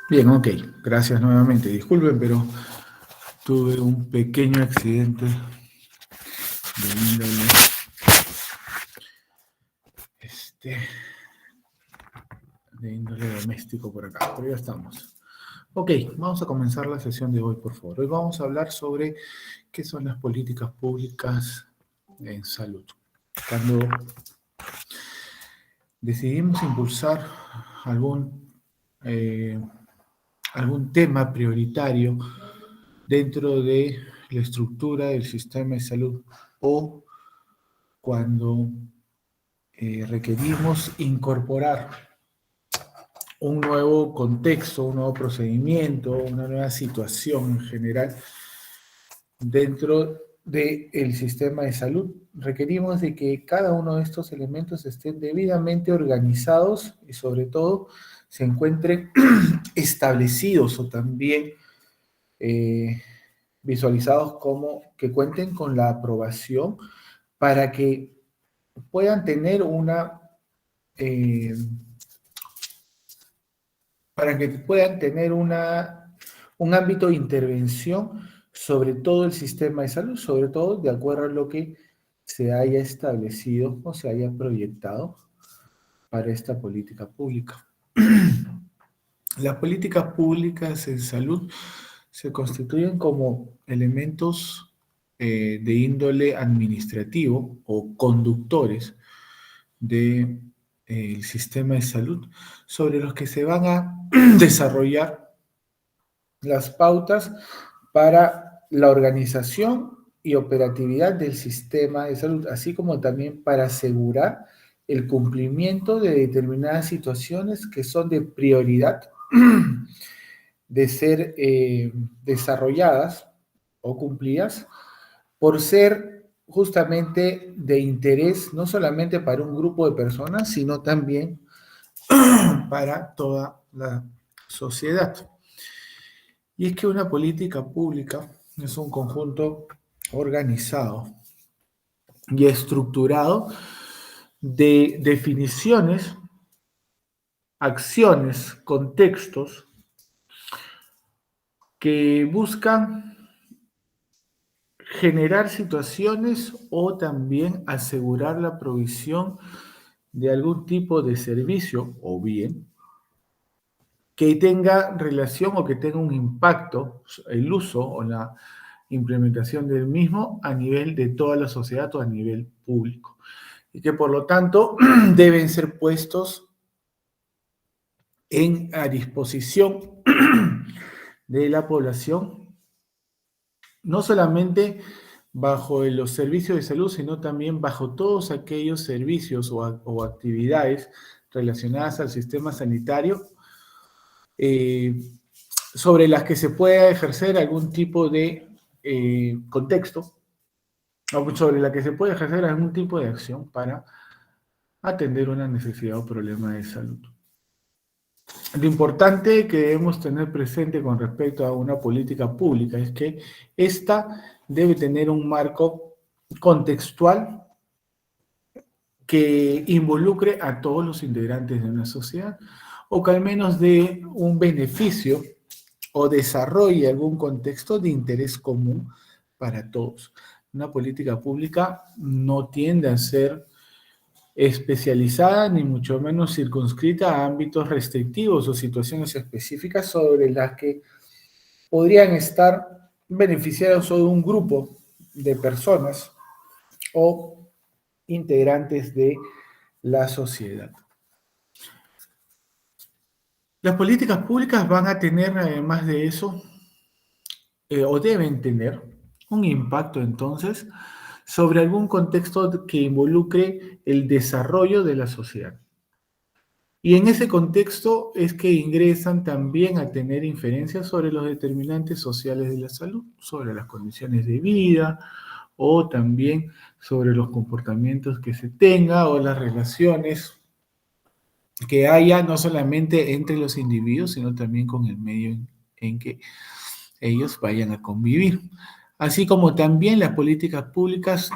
Bien, ok. Gracias nuevamente. Disculpen, pero tuve un pequeño accidente de índole, este, de índole doméstico por acá, pero ya estamos. Ok, vamos a comenzar la sesión de hoy, por favor. Hoy vamos a hablar sobre qué son las políticas públicas en salud. Cuando decidimos impulsar algún, eh, algún tema prioritario dentro de la estructura del sistema de salud o cuando requerimos incorporar un nuevo contexto, un nuevo procedimiento, una nueva situación en general dentro del sistema de salud. Requerimos de que cada uno de estos elementos estén debidamente organizados y sobre todo se encuentren establecidos o también eh, visualizados como que cuenten con la aprobación para que puedan tener eh, un ámbito de intervención sobre todo el sistema de salud, sobre todo de acuerdo a lo que se haya establecido o se haya proyectado para esta política pública. Las políticas públicas en salud se constituyen como elementos de índole administrativo o conductores del sistema de salud sobre los que se van a desarrollar las pautas para la organización y operatividad del sistema de salud, así como también para asegurar el cumplimiento de determinadas situaciones que son de prioridad de ser desarrolladas o cumplidas por ser justamente de interés no solamente para un grupo de personas, sino también para toda la sociedad. Y es que una política pública es un conjunto organizado y estructurado de definiciones, acciones, contextos que buscan generar situaciones o también asegurar la provisión de algún tipo de servicio o bien que tenga relación o que tenga un impacto, el uso o la implementación del mismo a nivel de toda la sociedad o a nivel público. Y que por lo tanto deben ser puestos a disposición de la población, no solamente bajo los servicios de salud, sino también bajo todos aquellos servicios o actividades relacionadas al sistema sanitario eh, sobre las que se pueda ejercer algún tipo de contexto, o sobre la que se puede ejercer algún tipo de acción para atender una necesidad o problema de salud. Lo importante que debemos tener presente con respecto a una política pública es que esta debe tener un marco contextual que involucre a todos los integrantes de una sociedad o que al menos dé un beneficio o desarrolle algún contexto de interés común para todos. Una política pública no tiende a ser especializada ni mucho menos circunscrita a ámbitos restrictivos o situaciones específicas sobre las que podrían estar beneficiados solo un grupo de personas o integrantes de la sociedad. Las políticas públicas van a tener, además de eso, o deben tener, un impacto entonces sobre algún contexto que involucre el desarrollo de la sociedad. Y en ese contexto es que ingresan también a tener inferencias sobre los determinantes sociales de la salud, sobre las condiciones de vida o también sobre los comportamientos que se tenga o las relaciones que haya no solamente entre los individuos, sino también con el medio en que ellos vayan a convivir. Así como también las políticas públicas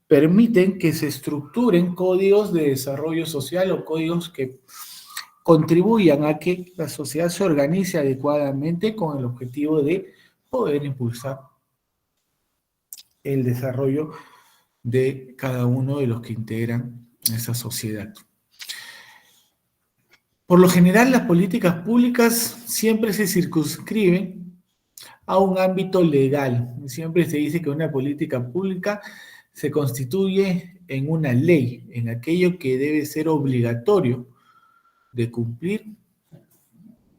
permiten que se estructuren códigos de desarrollo social o códigos que contribuyan a que la sociedad se organice adecuadamente con el objetivo de poder impulsar el desarrollo de cada uno de los que integran esa sociedad. Por lo general, las políticas públicas siempre se circunscriben a un ámbito legal. Siempre se dice que una política pública se constituye en una ley, en aquello que debe ser obligatorio de cumplir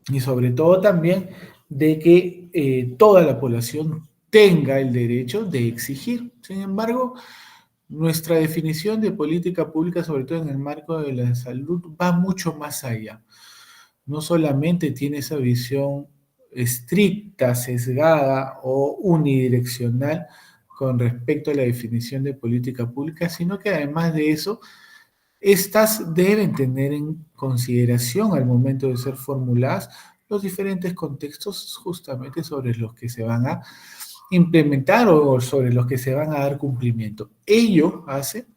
y sobre todo también de que toda la población tenga el derecho de exigir. Sin embargo, nuestra definición de política pública, sobre todo en el marco de la salud, va mucho más allá. No solamente tiene esa visión estricta, sesgada o unidireccional con respecto a la definición de política pública, sino que además de eso, estas deben tener en consideración al momento de ser formuladas los diferentes contextos justamente sobre los que se van a implementar o sobre los que se van a dar cumplimiento. Ello hace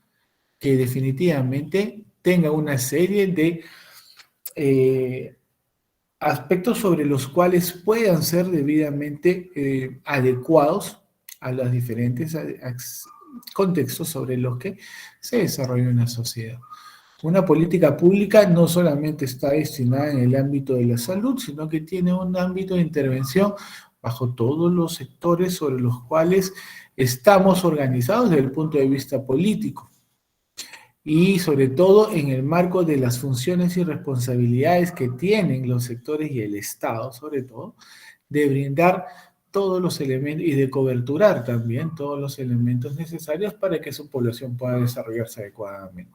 que definitivamente tenga una serie de aspectos sobre los cuales puedan ser debidamente adecuados a los diferentes contextos sobre los que se desarrolla una sociedad. Una política pública no solamente está destinada en el ámbito de la salud, sino que tiene un ámbito de intervención bajo todos los sectores sobre los cuales estamos organizados desde el punto de vista político y sobre todo en el marco de las funciones y responsabilidades que tienen los sectores y el Estado, sobre todo, de brindar todos los elementos y de coberturar también todos los elementos necesarios para que su población pueda desarrollarse adecuadamente.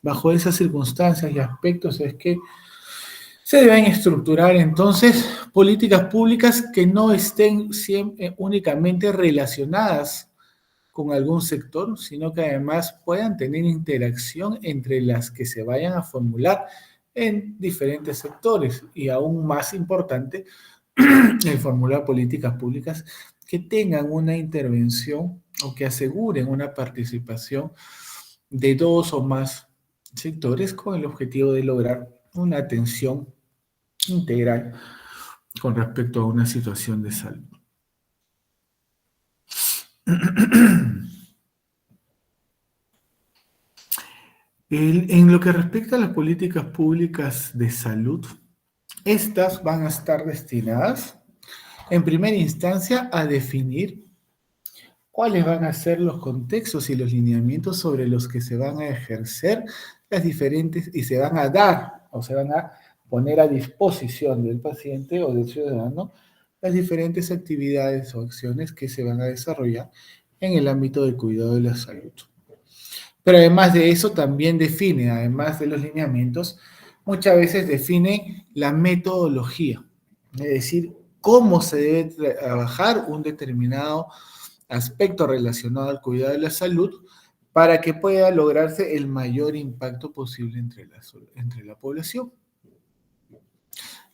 Bajo esas circunstancias y aspectos es que se deben estructurar entonces políticas públicas que no estén siempre, únicamente relacionadas con algún sector, sino que además puedan tener interacción entre las que se vayan a formular en diferentes sectores y aún más importante, el formular políticas públicas que tengan una intervención o que aseguren una participación de dos o más sectores con el objetivo de lograr una atención integral con respecto a una situación de salud. En lo que respecta a las políticas públicas de salud, estas van a estar destinadas, en primera instancia, a definir cuáles van a ser los contextos y los lineamientos sobre los que se van a ejercer las diferentes y se van a dar o se van a poner a disposición del paciente o del ciudadano las diferentes actividades o acciones que se van a desarrollar en el ámbito del cuidado de la salud. Pero además de eso también define, además de los lineamientos, muchas veces define la metodología, es decir, cómo se debe trabajar un determinado aspecto relacionado al cuidado de la salud para que pueda lograrse el mayor impacto posible entre la población.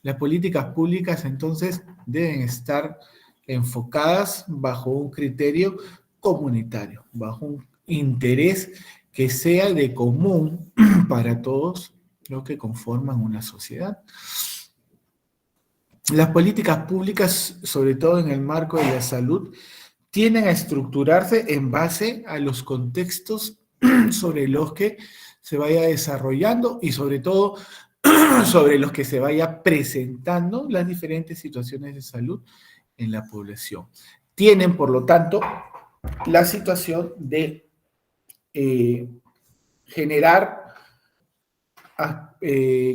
Las políticas públicas entonces deben estar enfocadas bajo un criterio comunitario, bajo un interés que sea de común para todos los que conforman una sociedad. Las políticas públicas, sobre todo en el marco de la salud, tienden a estructurarse en base a los contextos sobre los que se vaya desarrollando y sobre todo sobre los que se vaya presentando las diferentes situaciones de salud en la población. Tienen, por lo tanto, la situación de generar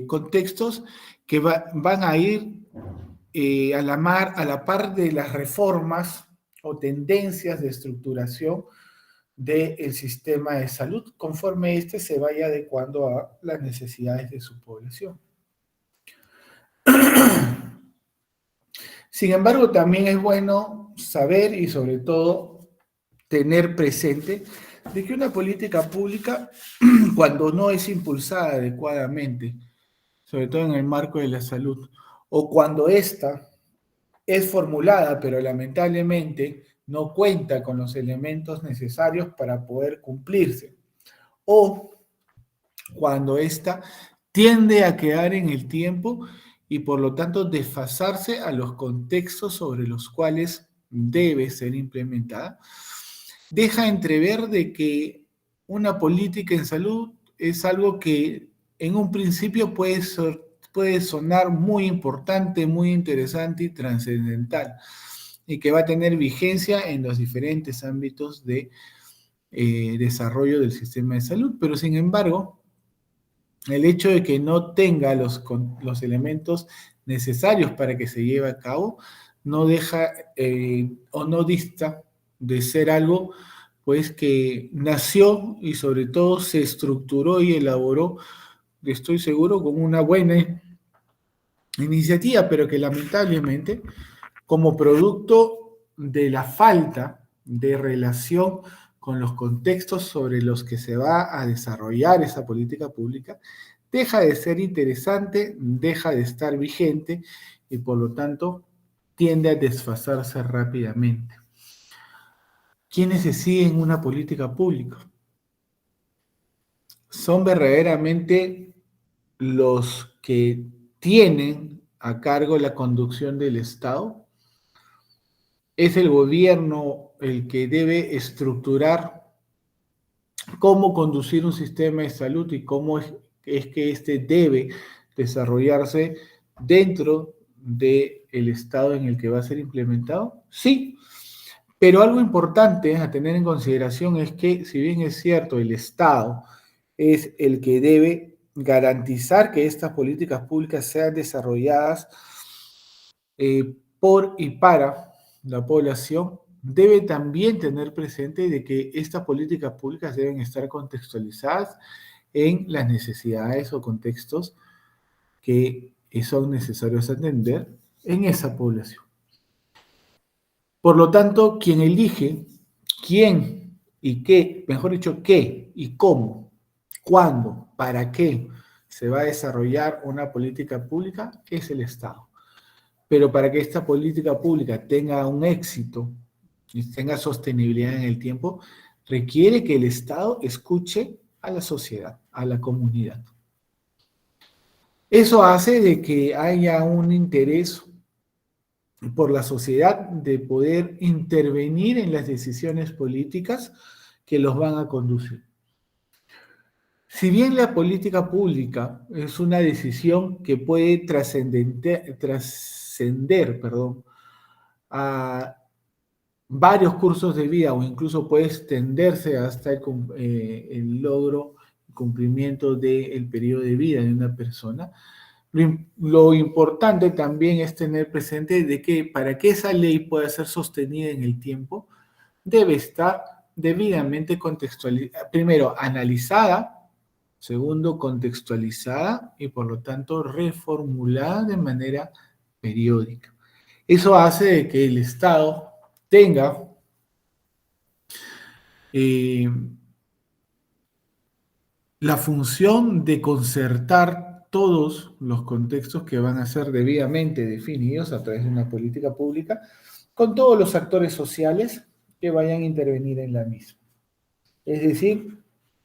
contextos que van a ir a la par de las reformas o tendencias de estructuración del sistema de salud, conforme éste se vaya adecuando a las necesidades de su población. Sin embargo, también es bueno saber y sobre todo tener presente de que una política pública, cuando no es impulsada adecuadamente, sobre todo en el marco de la salud, o cuando ésta es formulada, pero lamentablemente no cuenta con los elementos necesarios para poder cumplirse, o cuando ésta tiende a quedar en el tiempo y por lo tanto desfasarse a los contextos sobre los cuales debe ser implementada. Deja entrever de que una política en salud es algo que en un principio puede sonar muy importante, muy interesante y trascendental, y que va a tener vigencia en los diferentes ámbitos de desarrollo del sistema de salud, pero sin embargo, el hecho de que no tenga los elementos necesarios para que se lleve a cabo no deja o no dista de ser algo pues que nació y sobre todo se estructuró y elaboró, estoy seguro, con una buena iniciativa, pero que lamentablemente como producto de la falta de relación con los contextos sobre los que se va a desarrollar esa política pública, deja de ser interesante, deja de estar vigente y por lo tanto tiende a desfasarse rápidamente. ¿Quiénes se siguen una política pública? Son verdaderamente los que tienen a cargo la conducción del Estado. Es el gobierno el que debe estructurar cómo conducir un sistema de salud y cómo es que éste debe desarrollarse dentro del estado en el que va a ser implementado. Sí, pero algo importante a tener en consideración es que, si bien es cierto, el Estado es el que debe garantizar que estas políticas públicas sean desarrolladas por y para la población, debe también tener presente de que estas políticas públicas deben estar contextualizadas en las necesidades o contextos que son necesarios atender en esa población. Por lo tanto, quien elige quién y qué, mejor dicho, qué y cómo, cuándo, para qué se va a desarrollar una política pública es el Estado. Pero para que esta política pública tenga un éxito y tenga sostenibilidad en el tiempo, requiere que el Estado escuche a la sociedad, a la comunidad. Eso hace de que haya un interés por la sociedad de poder intervenir en las decisiones políticas que los van a conducir. Si bien la política pública es una decisión que puede trascender, a varios cursos de vida o incluso puede extenderse hasta el logro, cumplimiento del periodo de vida de una persona, lo importante también es tener presente de que para que esa ley pueda ser sostenida en el tiempo, debe estar debidamente contextualizada, primero analizada, segundo contextualizada y por lo tanto reformulada de manera periódica. Eso hace de que el Estado tenga la función de concertar todos los contextos que van a ser debidamente definidos a través de una política pública con todos los actores sociales que vayan a intervenir en la misma. Es decir,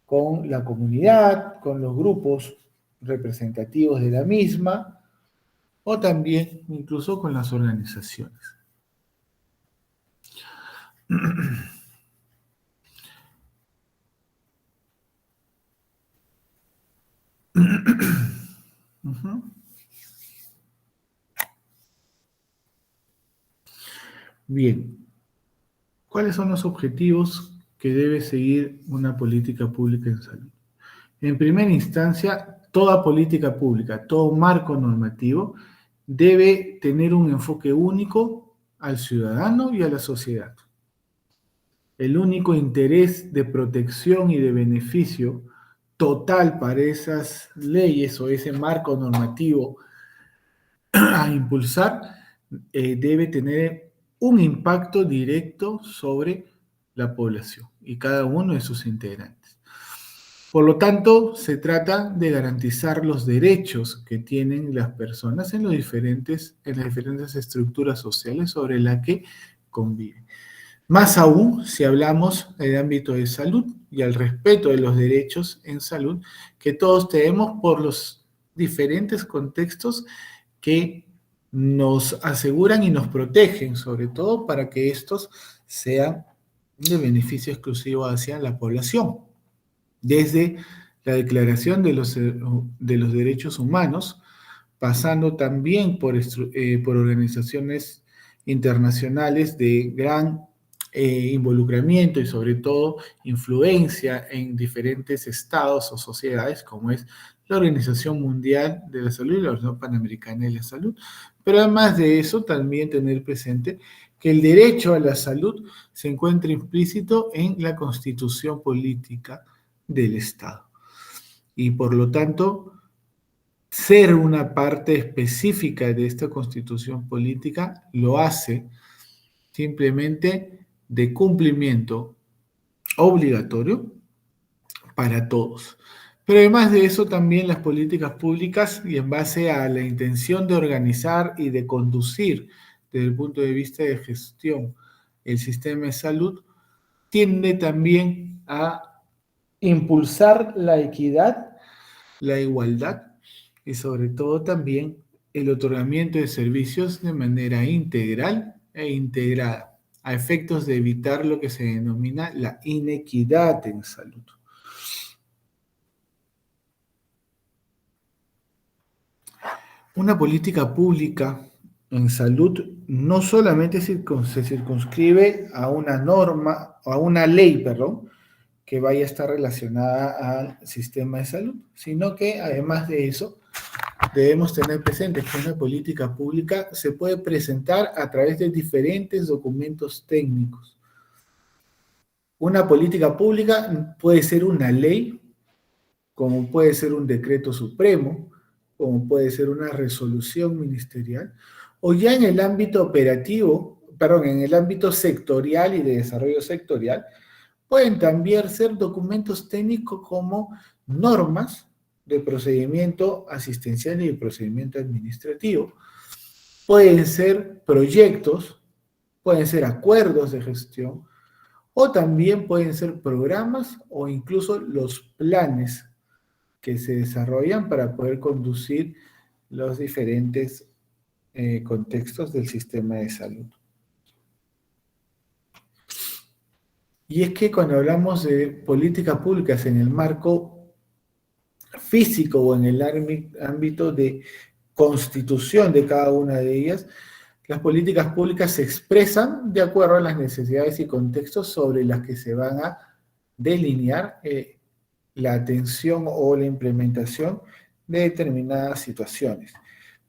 con la comunidad, con los grupos representativos de la misma o también incluso con las organizaciones. Bien, ¿cuáles son los objetivos que debe seguir una política pública en salud? En primera instancia, toda política pública, todo marco normativo debe tener un enfoque único al ciudadano y a la sociedad. El único interés de protección y de beneficio total para esas leyes o ese marco normativo a impulsar debe tener un impacto directo sobre la población y cada uno de sus integrantes. Por lo tanto, se trata de garantizar los derechos que tienen las personas en las diferentes estructuras sociales sobre las que conviven. Más aún si hablamos del ámbito de salud y al respeto de los derechos en salud que todos tenemos por los diferentes contextos que nos aseguran y nos protegen, sobre todo para que estos sean de beneficio exclusivo hacia la población. Desde la Declaración de los Derechos Humanos, pasando también por organizaciones internacionales de gran involucramiento y sobre todo influencia en diferentes estados o sociedades, como es la Organización Mundial de la Salud y la Organización Panamericana de la Salud. Pero además de eso, también tener presente que el derecho a la salud se encuentra implícito en la Constitución Política del Estado. Y por lo tanto, ser una parte específica de esta Constitución Política lo hace simplemente de cumplimiento obligatorio para todos. Pero además de eso, también las políticas públicas, y en base a la intención de organizar y de conducir desde el punto de vista de gestión el sistema de salud, tiende también a impulsar la equidad, la igualdad y sobre todo también el otorgamiento de servicios de manera integral e integrada, a efectos de evitar lo que se denomina la inequidad en salud. Una política pública en salud no solamente se circunscribe a una norma, a una ley, perdón, que vaya a estar relacionada al sistema de salud, sino que además de eso, debemos tener presente que una política pública se puede presentar a través de diferentes documentos técnicos. Una política pública puede ser una ley, como puede ser un decreto supremo, como puede ser una resolución ministerial, o ya en el ámbito operativo, perdón, en el ámbito sectorial y de desarrollo sectorial, pueden también ser documentos técnicos como normas de procedimiento asistencial y de procedimiento administrativo. Pueden ser proyectos, pueden ser acuerdos de gestión, o también pueden ser programas o incluso los planes que se desarrollan para poder conducir los diferentes contextos del sistema de salud. Y es que cuando hablamos de políticas públicas en el marco físico o en el ámbito de constitución de cada una de ellas, las políticas públicas se expresan de acuerdo a las necesidades y contextos sobre las que se van a delinear la atención o la implementación de determinadas situaciones.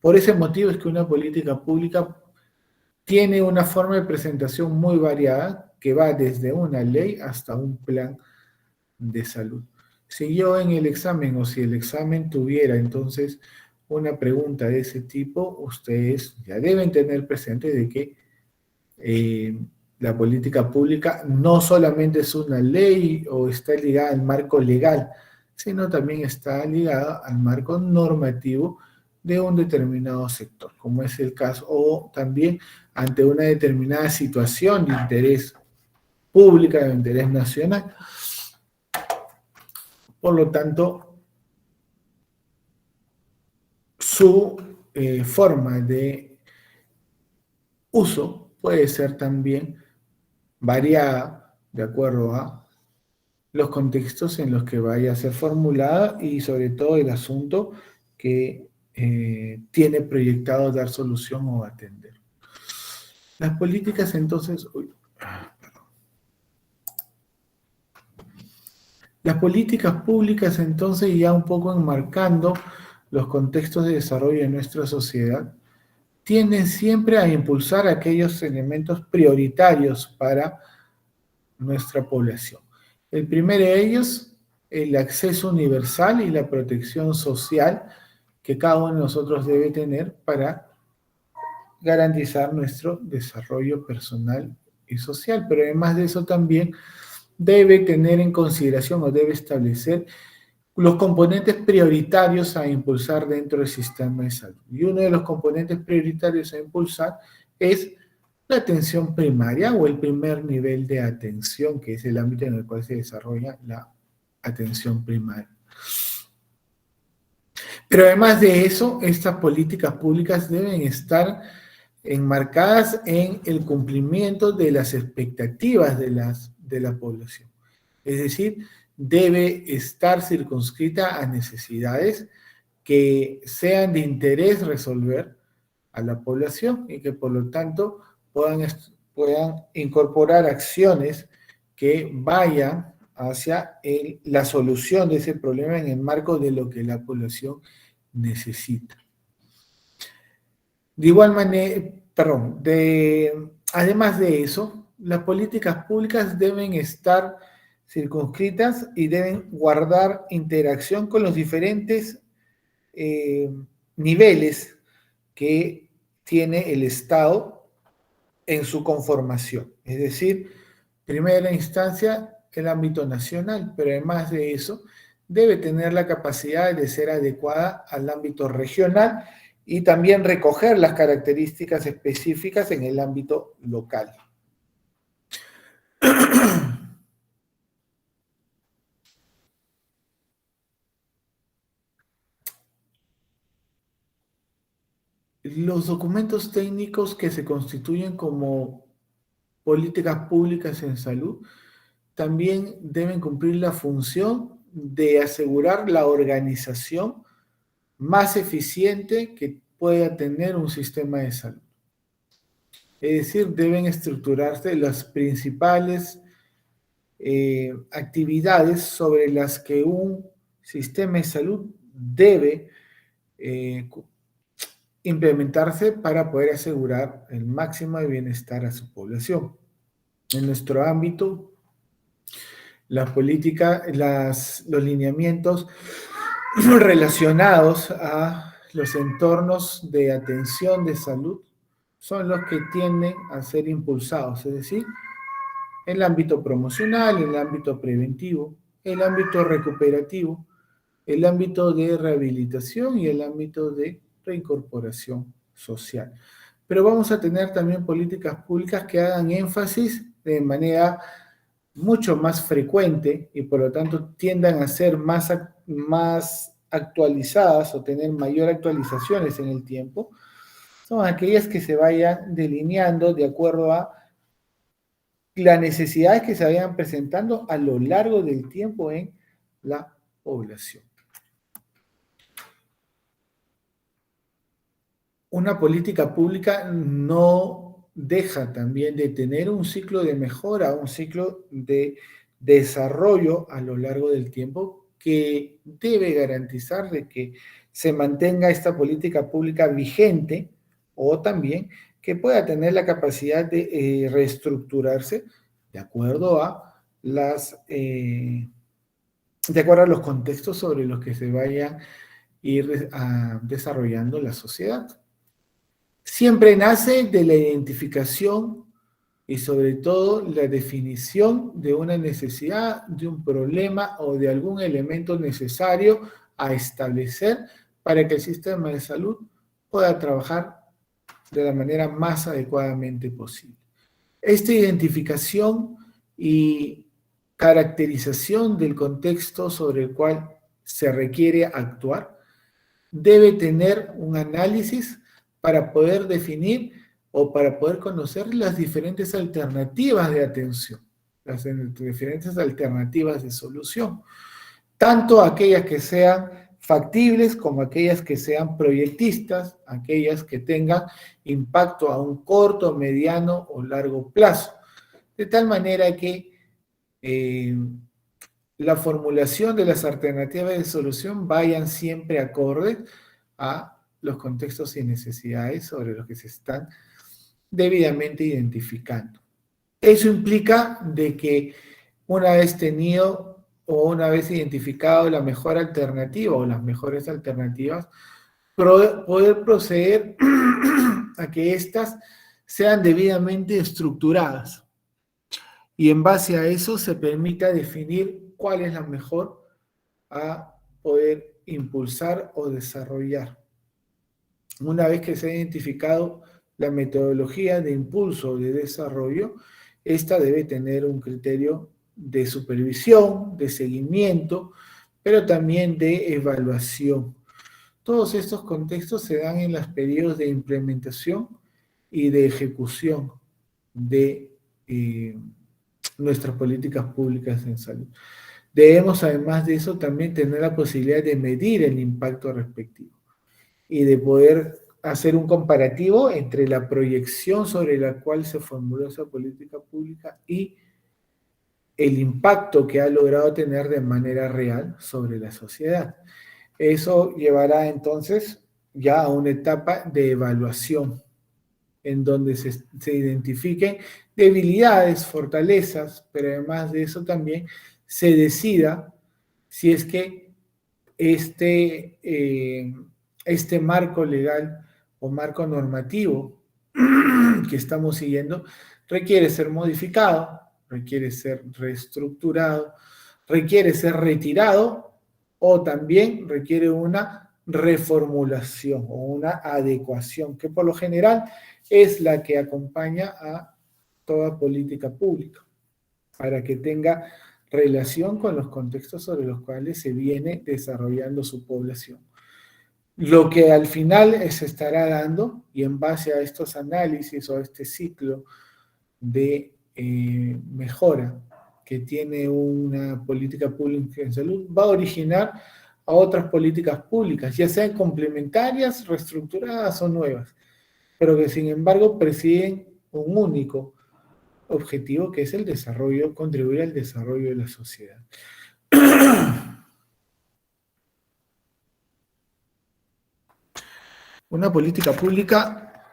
Por ese motivo es que una política pública tiene una forma de presentación muy variada que va desde una ley hasta un plan de salud. Si yo en el examen o si el examen tuviera entonces una pregunta de ese tipo, ustedes ya deben tener presente de que la política pública no solamente es una ley o está ligada al marco legal, sino también está ligada al marco normativo de un determinado sector, como es el caso, o también ante una determinada situación de interés público, de interés nacional. Por lo tanto, su forma de uso puede ser también variada de acuerdo a los contextos en los que vaya a ser formulada y sobre todo el asunto que tiene proyectado dar solución o atender. Las políticas entonces, las políticas públicas entonces ya un poco enmarcando los contextos de desarrollo de nuestra sociedad, tienden siempre a impulsar aquellos elementos prioritarios para nuestra población. El primero de ellos, el acceso universal y la protección social que cada uno de nosotros debe tener para garantizar nuestro desarrollo personal y social. Pero además de eso también debe tener en consideración o debe establecer los componentes prioritarios a impulsar dentro del sistema de salud. Y uno de los componentes prioritarios a impulsar es la atención primaria o el primer nivel de atención, que es el ámbito en el cual se desarrolla la atención primaria. Pero además de eso, estas políticas públicas deben estar enmarcadas en el cumplimiento de las expectativas de la población. Es decir, debe estar circunscrita a necesidades que sean de interés resolver a la población y que por lo tanto puedan incorporar acciones que vayan hacia la solución de ese problema en el marco de lo que la población necesita. De igual manera, perdón, además de eso, las políticas públicas deben estar circunscritas y deben guardar interacción con los diferentes niveles que tiene el Estado en su conformación. Es decir, primera instancia, el ámbito nacional, pero además de eso, debe tener la capacidad de ser adecuada al ámbito regional y también recoger las características específicas en el ámbito local. Los documentos técnicos que se constituyen como políticas públicas en salud también deben cumplir la función de asegurar la organización más eficiente que pueda tener un sistema de salud. Es decir, deben estructurarse las principales actividades sobre las que un sistema de salud debe implementarse para poder asegurar el máximo de bienestar a su población. En nuestro ámbito, la política, los lineamientos relacionados a los entornos de atención de salud son los que tienden a ser impulsados, es decir, el ámbito promocional, el ámbito preventivo, el ámbito recuperativo, el ámbito de rehabilitación y el ámbito de reincorporación social. Pero vamos a tener también políticas públicas que hagan énfasis de manera mucho más frecuente y por lo tanto tiendan a ser más actualizadas o tener mayor actualizaciones en el tiempo, son aquellas que se vayan delineando de acuerdo a las necesidades que se vayan presentando a lo largo del tiempo en la población. Una política pública no deja también de tener un ciclo de mejora, un ciclo de desarrollo a lo largo del tiempo que debe garantizar de que se mantenga esta política pública vigente o también que pueda tener la capacidad de reestructurarse de acuerdo a de acuerdo a los contextos sobre los que se vaya a ir desarrollando la sociedad. Siempre nace de la identificación y sobre todo la definición de una necesidad, de un problema o de algún elemento necesario a establecer para que el sistema de salud pueda trabajar de la manera más adecuadamente posible. Esta identificación y caracterización del contexto sobre el cual se requiere actuar debe tener un análisis para poder definir o para poder conocer las diferentes alternativas de atención, las diferentes alternativas de solución, tanto aquellas que sean factibles como aquellas que sean proyectistas, aquellas que tengan impacto a un corto, mediano o largo plazo, de tal manera que la formulación de las alternativas de solución vayan siempre acordes a los contextos y necesidades sobre los que se están debidamente identificando. Eso implica de que una vez tenido o una vez identificado la mejor alternativa o las mejores alternativas, poder proceder a que éstas sean debidamente estructuradas y en base a eso se permita definir cuál es la mejor a poder impulsar o desarrollar. Una vez que se ha identificado la metodología de impulso o de desarrollo, esta debe tener un criterio de supervisión, de seguimiento, pero también de evaluación. Todos estos contextos se dan en los periodos de implementación y de ejecución de nuestras políticas públicas en salud. Debemos, además de eso, también tener la posibilidad de medir el impacto respectivo y de poder hacer un comparativo entre la proyección sobre la cual se formuló esa política pública y el impacto que ha logrado tener de manera real sobre la sociedad. Eso llevará entonces ya a una etapa de evaluación en donde se identifiquen debilidades, fortalezas, pero además de eso también se decida si es que este marco legal o marco normativo que estamos siguiendo requiere ser modificado, requiere ser reestructurado, requiere ser retirado o también requiere una reformulación o una adecuación, que por lo general es la que acompaña a toda política pública, para que tenga relación con los contextos sobre los cuales se viene desarrollando su población. Lo que al final se estará dando, y en base a estos análisis o a este ciclo de mejora que tiene una política pública en salud, va a originar a otras políticas públicas, ya sean complementarias, reestructuradas o nuevas, pero que sin embargo persiguen un único objetivo, que es el desarrollo, contribuir al desarrollo de la sociedad. Una política pública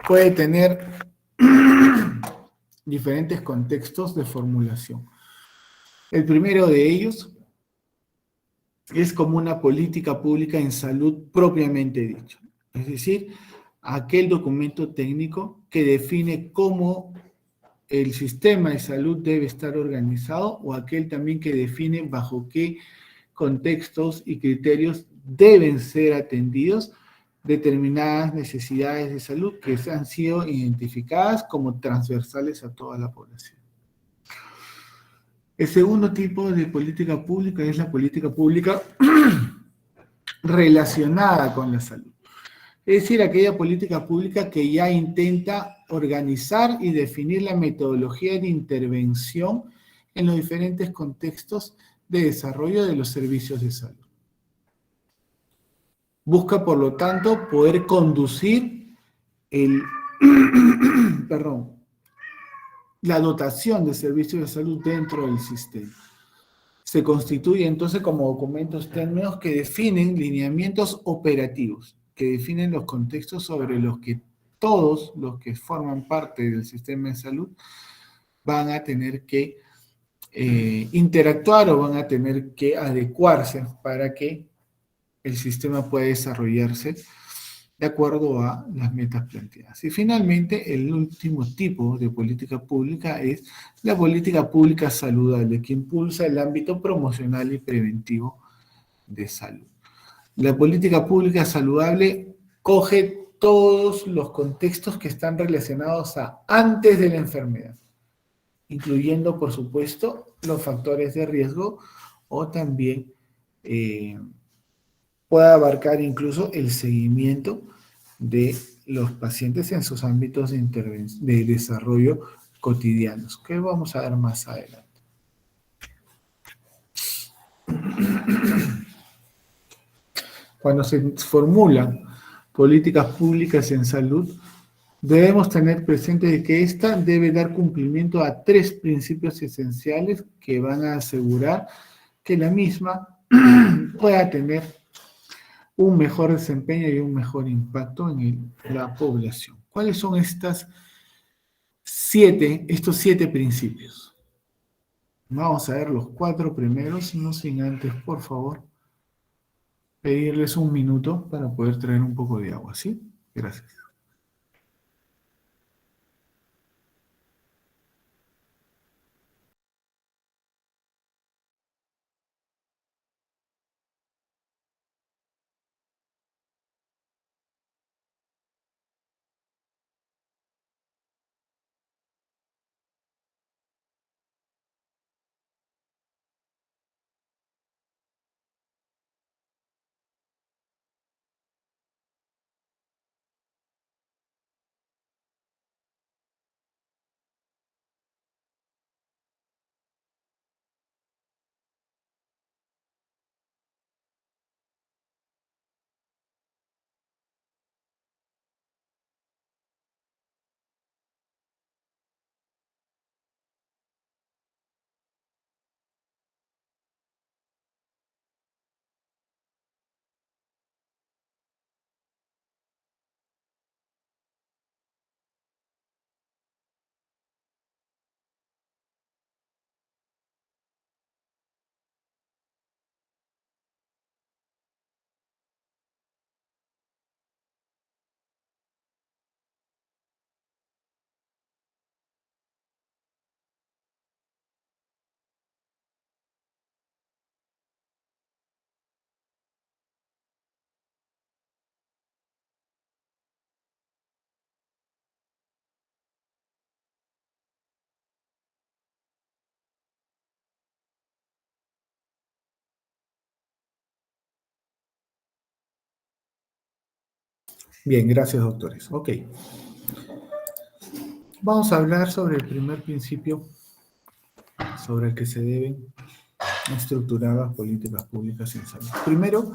puede tener diferentes contextos de formulación. El primero de ellos es como una política pública en salud propiamente dicho, es decir, aquel documento técnico que define cómo el sistema de salud debe estar organizado, o aquel también que define bajo qué contextos y criterios deben ser atendidos determinadas necesidades de salud que han sido identificadas como transversales a toda la población. El segundo tipo de política pública es la política pública relacionada con la salud. Es decir, aquella política pública que ya intenta organizar y definir la metodología de intervención en los diferentes contextos de desarrollo de los servicios de salud. Busca, por lo tanto, poder conducir perdón, la dotación de servicios de salud dentro del sistema. Se constituye entonces como documentos técnicos que definen lineamientos operativos, que definen los contextos sobre los que todos los que forman parte del sistema de salud van a tener que interactuar o van a tener que adecuarse para que el sistema pueda desarrollarse de acuerdo a las metas planteadas. Y finalmente, el último tipo de política pública es la política pública saludable, que impulsa el ámbito promocional y preventivo de salud. La política pública saludable coge todos los contextos que están relacionados a antes de la enfermedad, incluyendo, por supuesto, los factores de riesgo, o también puede abarcar incluso el seguimiento de los pacientes en sus ámbitos de desarrollo cotidianos, que vamos a ver más adelante. Cuando se formulan políticas públicas en salud, debemos tener presente que esta debe dar cumplimiento a 3 principios esenciales que van a asegurar que la misma pueda tener un mejor desempeño y un mejor impacto en la población. ¿Cuáles son estos 7 principios? Vamos a ver los 4 primeros, no sin antes, por favor, pedirles un minuto para poder traer un poco de agua, ¿sí? Gracias. Bien, gracias, doctores. Ok. Vamos a hablar sobre el primer principio sobre el que se deben estructurar las políticas públicas en salud. Primero,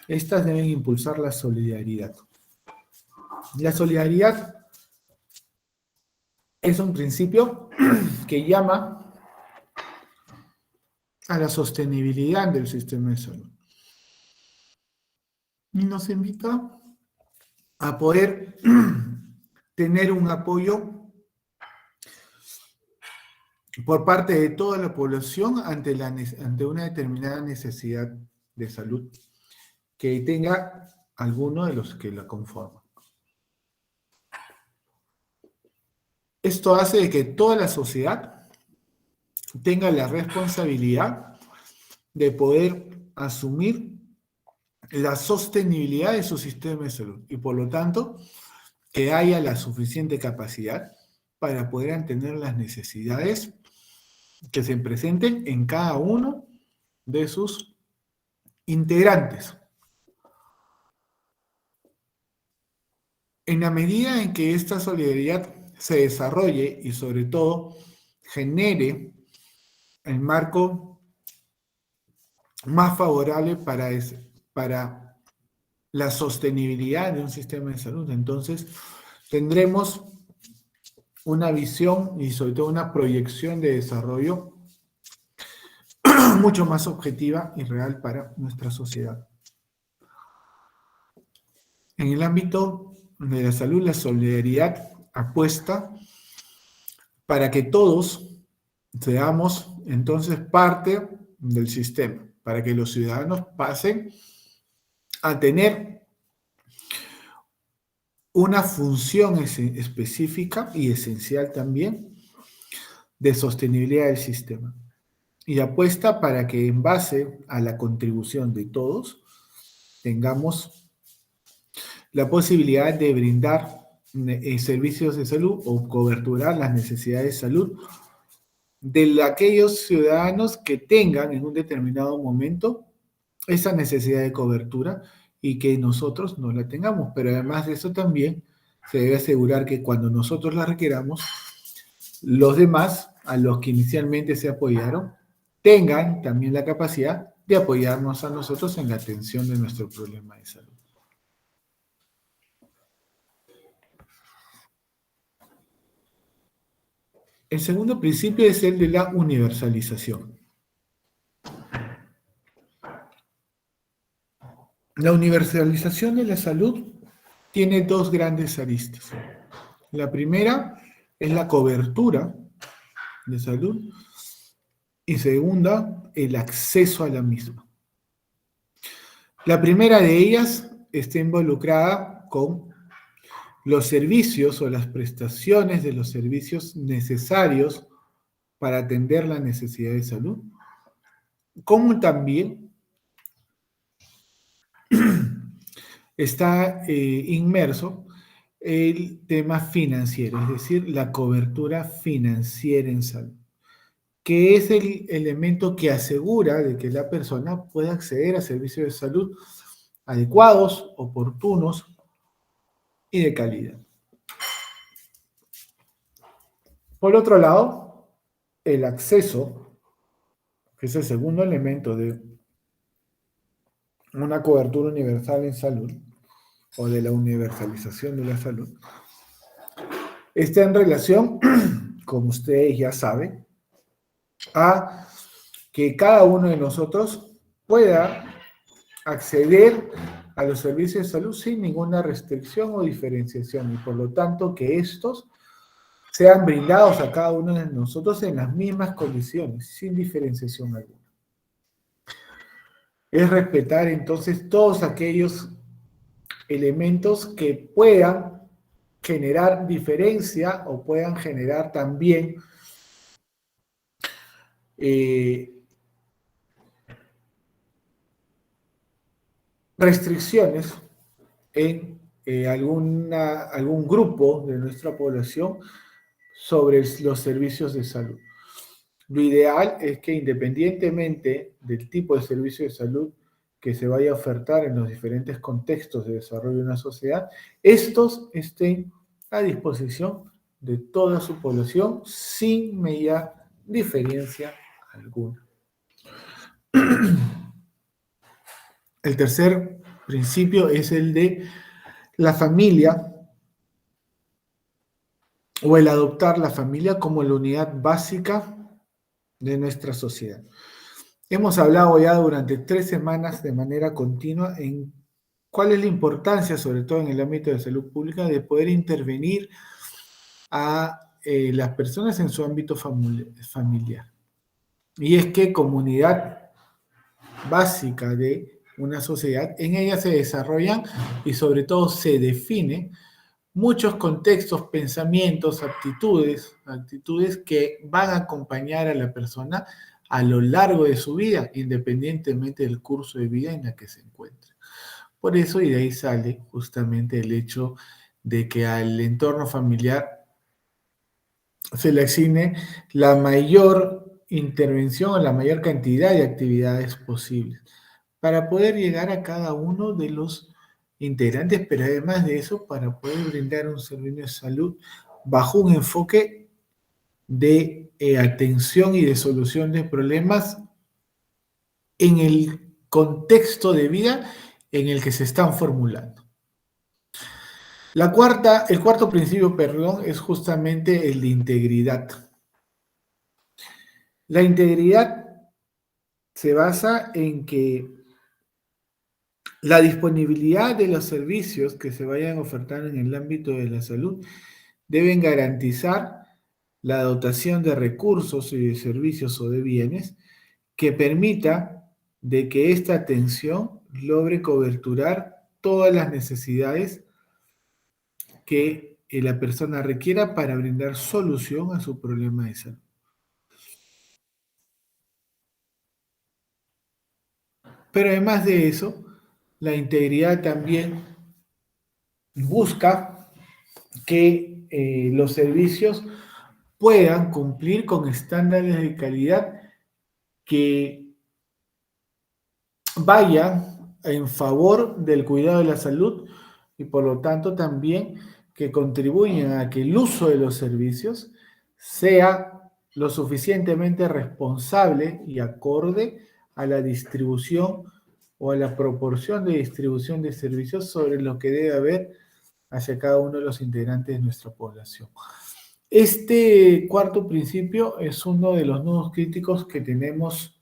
estas deben impulsar la solidaridad. La solidaridad es un principio que llama a la sostenibilidad del sistema de salud y nos invita a poder tener un apoyo por parte de toda la población ante una determinada necesidad de salud que tenga alguno de los que la conforman. Esto hace de que toda la sociedad tenga la responsabilidad de poder asumir la sostenibilidad de su sistema de salud y por lo tanto que haya la suficiente capacidad para poder atender las necesidades que se presenten en cada uno de sus integrantes. En la medida en que esta solidaridad se desarrolle y sobre todo genere el marco más favorable para la sostenibilidad de un sistema de salud, entonces tendremos una visión y sobre todo una proyección de desarrollo mucho más objetiva y real para nuestra sociedad. En el ámbito de la salud, la solidaridad apuesta para que todos seamos entonces parte del sistema, para que los ciudadanos pasen a tener una función específica y esencial también de sostenibilidad del sistema. Y apuesta para que en base a la contribución de todos tengamos la posibilidad de brindar servicios de salud o coberturar las necesidades de salud de aquellos ciudadanos que tengan en un determinado momento esa necesidad de cobertura y que nosotros no la tengamos. Pero además de eso también se debe asegurar que cuando nosotros la requeramos, los demás, a los que inicialmente se apoyaron, tengan también la capacidad de apoyarnos a nosotros en la atención de nuestro problema de salud. El segundo principio es el de la universalización. La universalización de la salud tiene dos grandes aristas. La primera es la cobertura de salud y segunda, el acceso a la misma. La primera de ellas está involucrada con los servicios o las prestaciones de los servicios necesarios para atender la necesidad de salud, como también está inmerso el tema financiero, es decir, la cobertura financiera en salud, que es el elemento que asegura de que la persona pueda acceder a servicios de salud adecuados, oportunos y de calidad. Por otro lado, el acceso, que es el segundo elemento de una cobertura universal en salud, o de la universalización de la salud, está en relación, como ustedes ya saben, a que cada uno de nosotros pueda acceder a los servicios de salud sin ninguna restricción o diferenciación y por lo tanto que estos sean brindados a cada uno de nosotros en las mismas condiciones, sin diferenciación alguna. Es respetar entonces todos aquellos elementos que puedan generar diferencia o puedan generar también restricciones en algún grupo de nuestra población sobre los servicios de salud. Lo ideal es que independientemente del tipo de servicio de salud que se vaya a ofertar en los diferentes contextos de desarrollo de una sociedad, estos estén a disposición de toda su población sin medida diferencia alguna. El tercer principio es el de la familia o el adoptar la familia como la unidad básica de nuestra sociedad. Hemos hablado ya durante 3 semanas de manera continua en cuál es la importancia, sobre todo en el ámbito de salud pública, de poder intervenir a las personas en su ámbito familiar. Y es que comunidad básica de una sociedad, en ella se desarrollan y sobre todo se definen muchos contextos, pensamientos, actitudes que van a acompañar a la persona a lo largo de su vida, independientemente del curso de vida en la que se encuentre. Por eso, y de ahí sale justamente el hecho de que al entorno familiar se le asigne la mayor intervención o la mayor cantidad de actividades posibles para poder llegar a cada uno de los integrantes, pero además de eso, para poder brindar un servicio de salud bajo un enfoque de atención y de solución de problemas en el contexto de vida en el que se están formulando. El cuarto principio, perdón, es justamente el de integridad. La integridad se basa en que la disponibilidad de los servicios que se vayan a ofertar en el ámbito de la salud deben garantizar la dotación de recursos y de servicios o de bienes que permita de que esta atención logre coberturar todas las necesidades que la persona requiera para brindar solución a su problema de salud. Pero además de eso, la integridad también busca que los servicios puedan cumplir con estándares de calidad que vayan en favor del cuidado de la salud y por lo tanto también que contribuyan a que el uso de los servicios sea lo suficientemente responsable y acorde a la distribución o a la proporción de distribución de servicios sobre lo que debe haber hacia cada uno de los integrantes de nuestra población. Este cuarto principio es uno de los nudos críticos que tenemos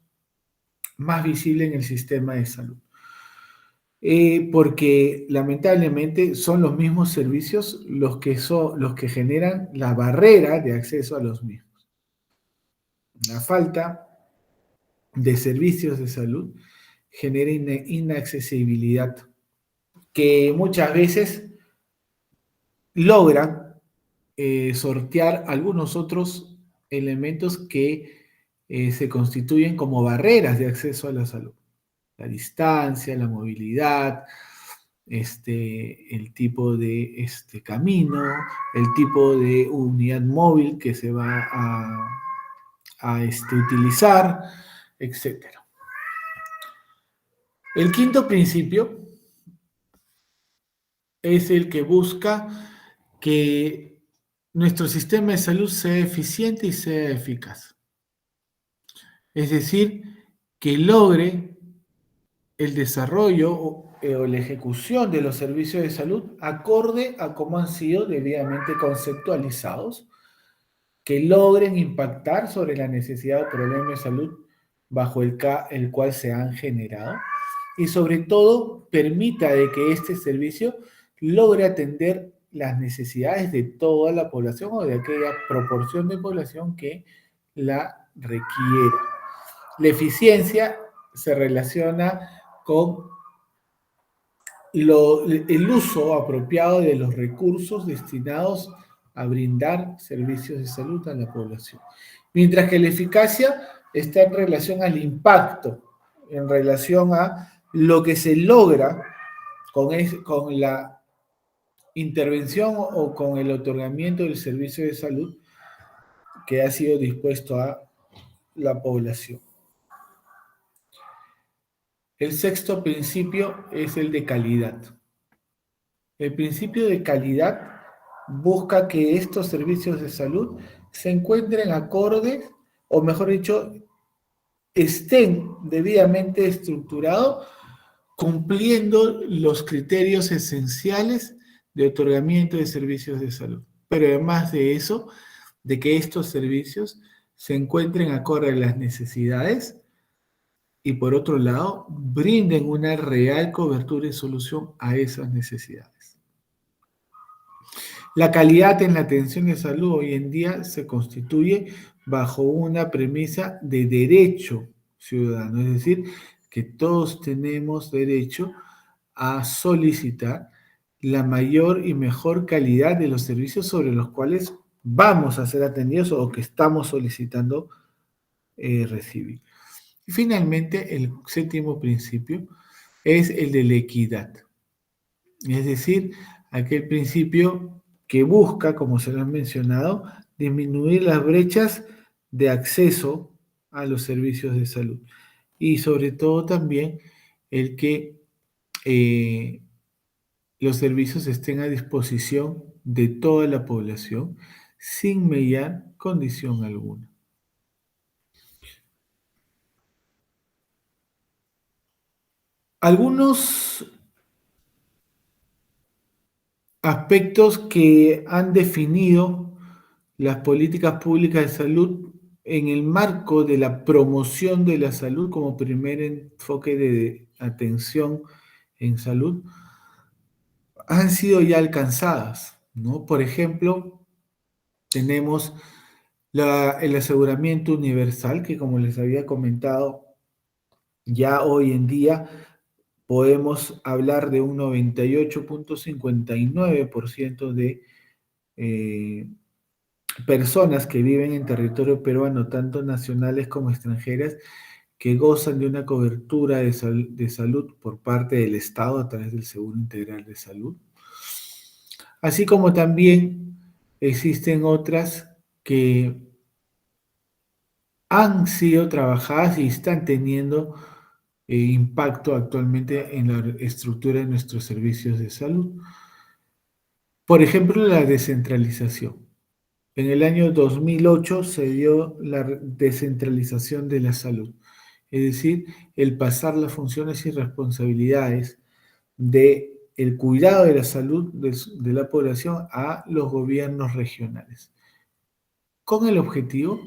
más visible en el sistema de salud. Porque lamentablemente son los mismos servicios los que generan la barrera de acceso a los mismos. La falta de servicios de salud genera inaccesibilidad, que muchas veces logra sortear algunos otros elementos que se constituyen como barreras de acceso a la salud. La distancia, la movilidad, el tipo de camino, el tipo de unidad móvil que se va a utilizar, etc. El quinto principio es el que busca que nuestro sistema de salud sea eficiente y sea eficaz. Es decir, que logre el desarrollo o la ejecución de los servicios de salud acorde a cómo han sido debidamente conceptualizados, que logren impactar sobre la necesidad o problema de salud bajo el cual se han generado y sobre todo permita de que este servicio logre atender las necesidades de toda la población o de aquella proporción de población que la requiera. La eficiencia se relaciona con el uso apropiado de los recursos destinados a brindar servicios de salud a la población. Mientras que la eficacia está en relación al impacto, en relación a lo que se logra con la intervención o con el otorgamiento del servicio de salud que ha sido dispuesto a la población. El sexto principio es el de calidad. El principio de calidad busca que estos servicios de salud se encuentren acordes, o mejor dicho, estén debidamente estructurados, cumpliendo los criterios esenciales de otorgamiento de servicios de salud. Pero además de eso, de que estos servicios se encuentren acorde a las necesidades y por otro lado, brinden una real cobertura y solución a esas necesidades. La calidad en la atención de salud hoy en día se constituye bajo una premisa de derecho ciudadano, es decir, que todos tenemos derecho a solicitar la mayor y mejor calidad de los servicios sobre los cuales vamos a ser atendidos o que estamos solicitando recibir. Y finalmente, el séptimo principio es el de la equidad, es decir, aquel principio que busca, como se lo han mencionado, disminuir las brechas de acceso a los servicios de salud y sobre todo también el que los servicios estén a disposición de toda la población sin mediar condición alguna. Algunos aspectos que han definido las políticas públicas de salud en el marco de la promoción de la salud como primer enfoque de atención en salud han sido ya alcanzadas, ¿no? Por ejemplo, tenemos el aseguramiento universal, que como les había comentado, ya hoy en día podemos hablar de un 98.59% de personas que viven en territorio peruano, tanto nacionales como extranjeras, que gozan de una cobertura de salud por parte del Estado a través del Seguro Integral de Salud. Así como también existen otras que han sido trabajadas y están teniendo impacto actualmente en la estructura de nuestros servicios de salud. Por ejemplo, la descentralización. En el año 2008 se dio la descentralización de la salud, es decir, el pasar las funciones y responsabilidades de el cuidado de la salud de la población a los gobiernos regionales, con el objetivo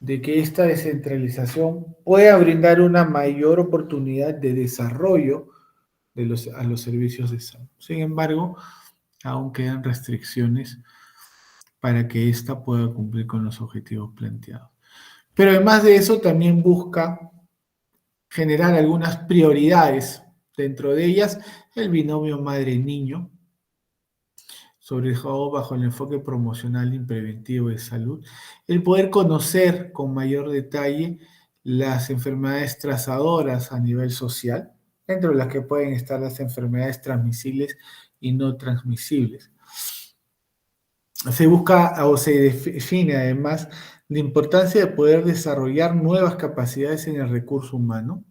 de que esta descentralización pueda brindar una mayor oportunidad de desarrollo a los servicios de salud. Sin embargo, aún quedan restricciones para que ésta pueda cumplir con los objetivos planteados. Pero además de eso, también busca generar algunas prioridades, dentro de ellas el binomio madre-niño, sobre todo bajo el enfoque promocional y preventivo de salud, el poder conocer con mayor detalle las enfermedades trazadoras a nivel social, dentro de las que pueden estar las enfermedades transmisibles y no transmisibles. Se busca o se define además la importancia de poder desarrollar nuevas capacidades en el recurso humano.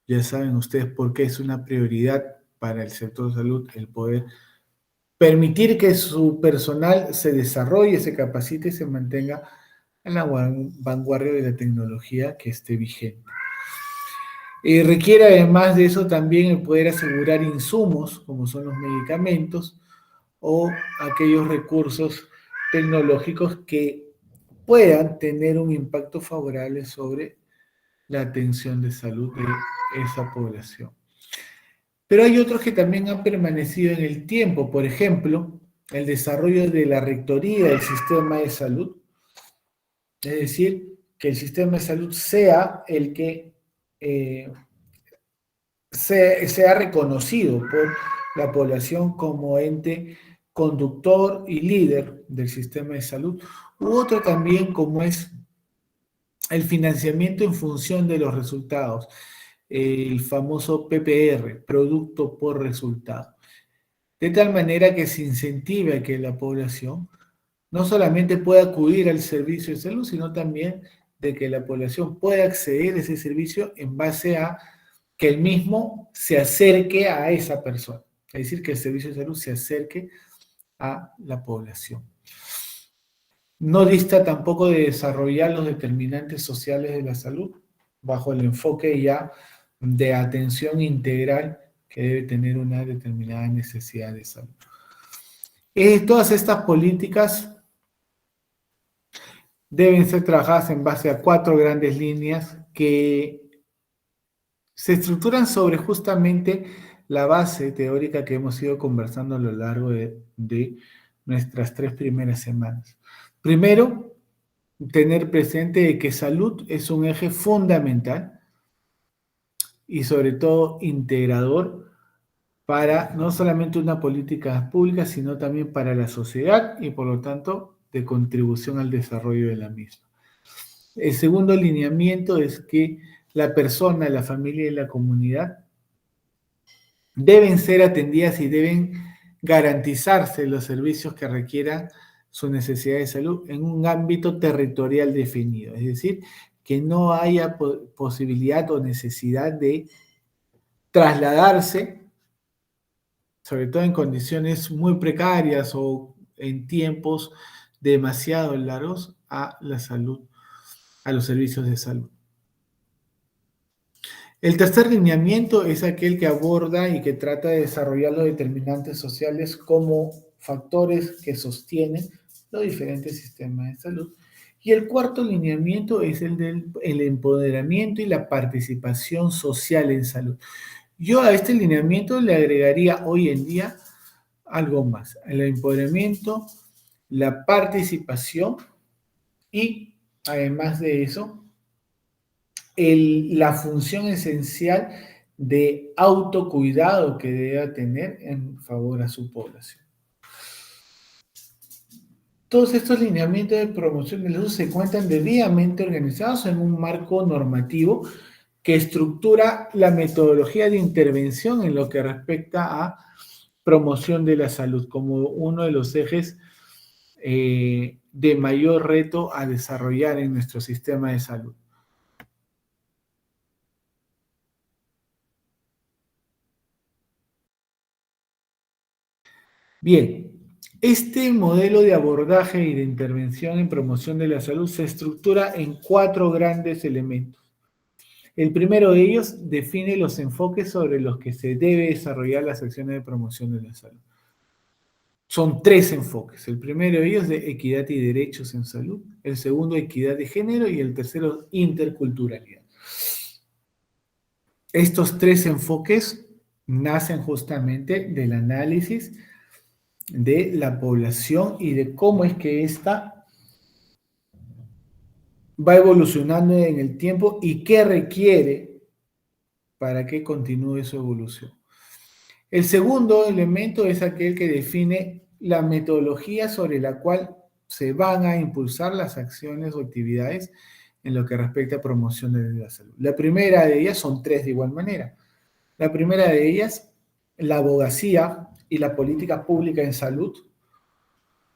Ya saben ustedes por qué es una prioridad para el sector de salud el poder permitir que su personal se desarrolle, se capacite y se mantenga en la vanguardia de la tecnología que esté vigente. Requiere además de eso también el poder asegurar insumos, como son los medicamentos, o aquellos recursos tecnológicos que puedan tener un impacto favorable sobre la atención de salud de esa población. Pero hay otros que también han permanecido en el tiempo, por ejemplo, el desarrollo de la rectoría del sistema de salud, es decir, que el sistema de salud sea el que sea reconocido por la población como ente conductor y líder del sistema de salud, u otro también como es el financiamiento en función de los resultados, el famoso PPR, producto por resultado, de tal manera que se incentive a que la población no solamente pueda acudir al servicio de salud, sino también de que la población pueda acceder a ese servicio en base a que el mismo se acerque a esa persona. Es decir, que el servicio de salud se acerque a la población. No dista tampoco de desarrollar los determinantes sociales de la salud bajo el enfoque ya de atención integral que debe tener una determinada necesidad de salud. Todas estas políticas deben ser trabajadas en base a 4 grandes líneas que se estructuran sobre justamente la base teórica que hemos ido conversando a lo largo de nuestras 3 primeras semanas. Primero, tener presente que salud es un eje fundamental y sobre todo integrador para no solamente una política pública, sino también para la sociedad y por lo tanto de contribución al desarrollo de la misma. El segundo lineamiento es que la persona, la familia y la comunidad deben ser atendidas y deben garantizarse los servicios que requieran su necesidad de salud en un ámbito territorial definido, es decir, que no haya posibilidad o necesidad de trasladarse, sobre todo en condiciones muy precarias o en tiempos demasiado largos, a la salud, a los servicios de salud. El tercer lineamiento es aquel que aborda y que trata de desarrollar los determinantes sociales como factores que sostienen los diferentes sistemas de salud. Y el cuarto lineamiento es el del empoderamiento y la participación social en salud. Yo a este lineamiento le agregaría hoy en día algo más: el empoderamiento, la participación y, además de eso, la función esencial de autocuidado que debe tener en favor a su población. Todos estos lineamientos de promoción de la salud se encuentran debidamente organizados en un marco normativo que estructura la metodología de intervención en lo que respecta a promoción de la salud como uno de los ejes de mayor reto a desarrollar en nuestro sistema de salud. Bien, este modelo de abordaje y de intervención en promoción de la salud se estructura en 4 grandes elementos. El primero de ellos define los enfoques sobre los que se debe desarrollar las acciones de promoción de la salud. Son 3 enfoques. El primero de ellos de equidad y derechos en salud, el segundo equidad de género y el tercero interculturalidad. Estos 3 enfoques nacen justamente del análisis de la población y de cómo es que ésta va evolucionando en el tiempo y qué requiere para que continúe su evolución. El segundo elemento es aquel que define la metodología sobre la cual se van a impulsar las acciones o actividades en lo que respecta a promoción de la salud. La primera de ellas, son 3 de igual manera. La primera de ellas, la abogacía y la política pública en salud.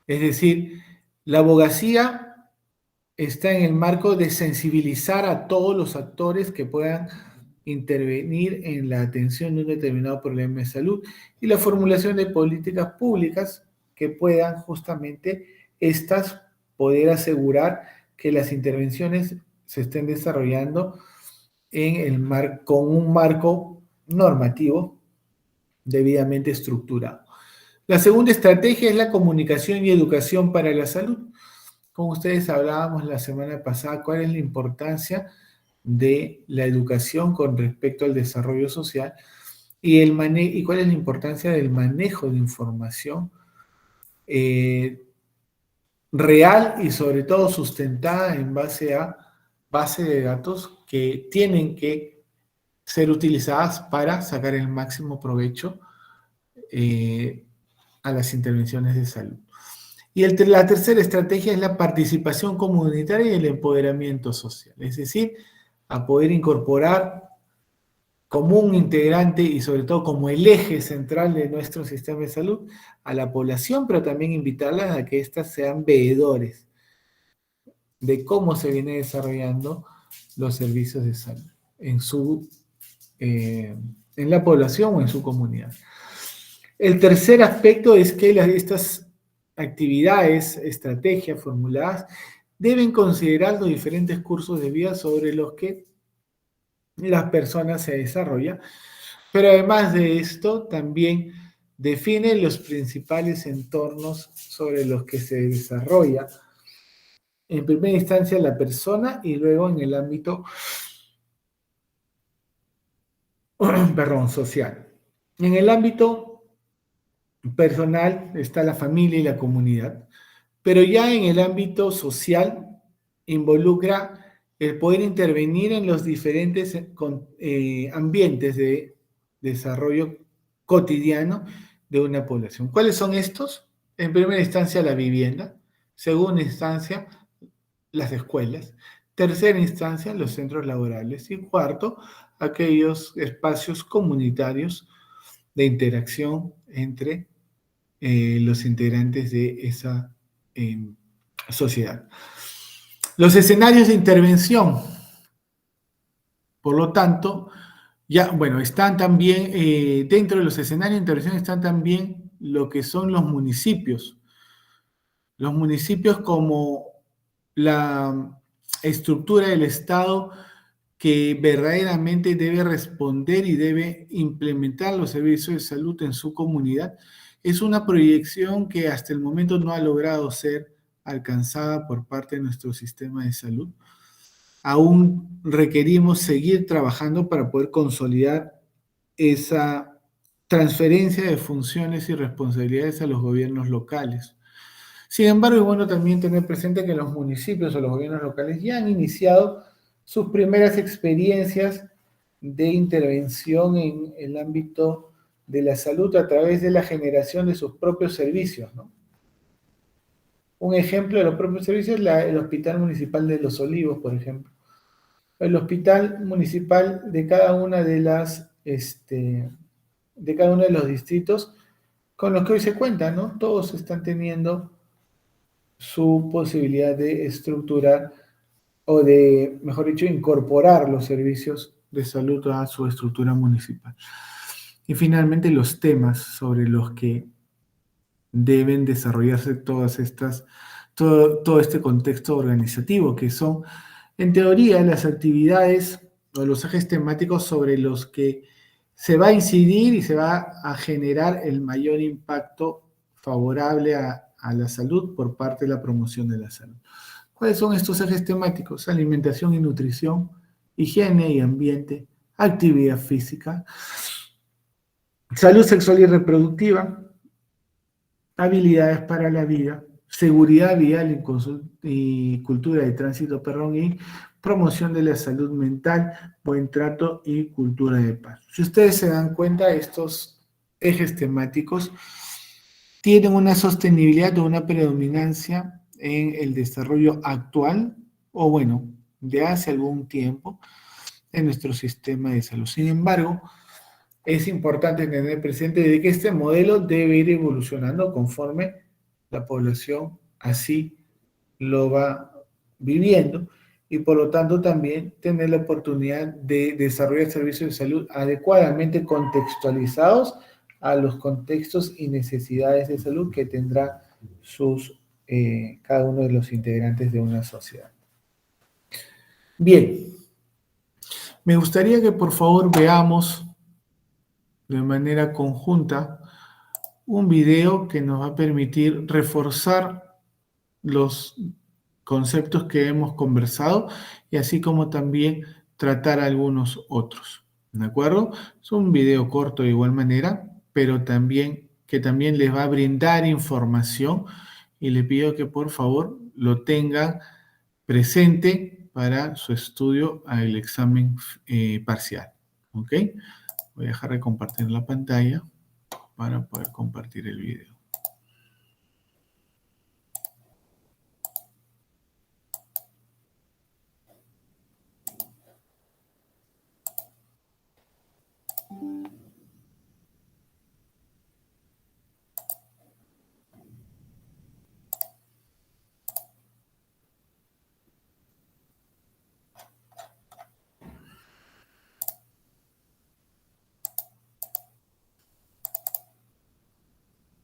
Es decir, la abogacía está en el marco de sensibilizar a todos los actores que puedan intervenir en la atención de un determinado problema de salud y la formulación de políticas públicas que puedan justamente estas poder asegurar que las intervenciones se estén desarrollando con un marco normativo debidamente estructurado. La segunda estrategia es la comunicación y educación para la salud. Como ustedes hablábamos la semana pasada, cuál es la importancia de la educación con respecto al desarrollo social y cuál es la importancia del manejo de información real y sobre todo sustentada en base a bases de datos que tienen que ser utilizadas para sacar el máximo provecho a las intervenciones de salud. Y la tercera estrategia es la participación comunitaria y el empoderamiento social, es decir, a poder incorporar como un integrante y sobre todo como el eje central de nuestro sistema de salud a la población, pero también invitarlas a que éstas sean veedores de cómo se viene desarrollando los servicios de salud en su en la población o en su comunidad. El tercer aspecto es que estas actividades, estrategias formuladas, deben considerar los diferentes cursos de vida sobre los que las personas se desarrollan, pero además de esto, también define los principales entornos sobre los que se desarrolla, en primera instancia la persona y luego en el ámbito, perdón, social. En el ámbito personal está la familia y la comunidad, pero ya en el ámbito social involucra el poder intervenir en los diferentes ambientes de desarrollo cotidiano de una población. ¿Cuáles son estos? En primera instancia, la vivienda. Segunda instancia, las escuelas. Tercera instancia, los centros laborales. Y cuarto, aquellos espacios comunitarios de interacción entre los integrantes de esa sociedad. Los escenarios de intervención, por lo tanto, ya, bueno, están también, dentro de los escenarios de intervención están también lo que son los municipios. Los municipios como la estructura del Estado que verdaderamente debe responder y debe implementar los servicios de salud en su comunidad, es una proyección que hasta el momento no ha logrado ser alcanzada por parte de nuestro sistema de salud. Aún requerimos seguir trabajando para poder consolidar esa transferencia de funciones y responsabilidades a los gobiernos locales. Sin embargo, es bueno también tener presente que los municipios o los gobiernos locales ya han iniciado sus primeras experiencias de intervención en el ámbito de la salud a través de la generación de sus propios servicios, ¿no? Un ejemplo de los propios servicios es el Hospital Municipal de Los Olivos, por ejemplo. El Hospital Municipal de cada una de de cada uno de los distritos con los que hoy se cuenta, ¿no? Todos están teniendo su posibilidad de estructurar o de, mejor dicho, incorporar los servicios de salud a su estructura municipal. Y finalmente los temas sobre los que deben desarrollarse todo este contexto organizativo, que son, en teoría, las actividades o los ejes temáticos sobre los que se va a incidir y se va a generar el mayor impacto favorable a la salud por parte de la promoción de la salud. ¿Cuáles son estos ejes temáticos? Alimentación y nutrición, higiene y ambiente, actividad física, salud sexual y reproductiva, habilidades para la vida, seguridad vial y cultura de tránsito, perdón, y promoción de la salud mental, buen trato y cultura de paz. Si ustedes se dan cuenta, estos ejes temáticos tienen una sostenibilidad o una predominancia en el desarrollo actual, o bueno, de hace algún tiempo, en nuestro sistema de salud. Sin embargo, es importante tener presente de que este modelo debe ir evolucionando conforme la población así lo va viviendo y por lo tanto también tener la oportunidad de desarrollar servicios de salud adecuadamente contextualizados a los contextos y necesidades de salud que tendrá cada uno de los integrantes de una sociedad. Bien, me gustaría que por favor veamos de manera conjunta un video que nos va a permitir reforzar los conceptos que hemos conversado y así como también tratar algunos otros. ¿De acuerdo? Es un video corto de igual manera, pero también que también les va a brindar información y le pido que por favor lo tengan presente para su estudio al examen parcial. ¿Ok? Voy a dejar de compartir la pantalla para poder compartir el video.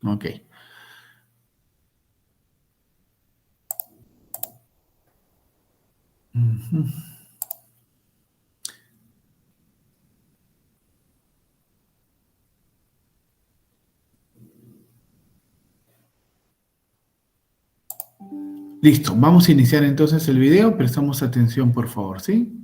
Ok. Ujú. Listo, vamos a iniciar entonces el video. Prestamos atención, por favor, ¿sí?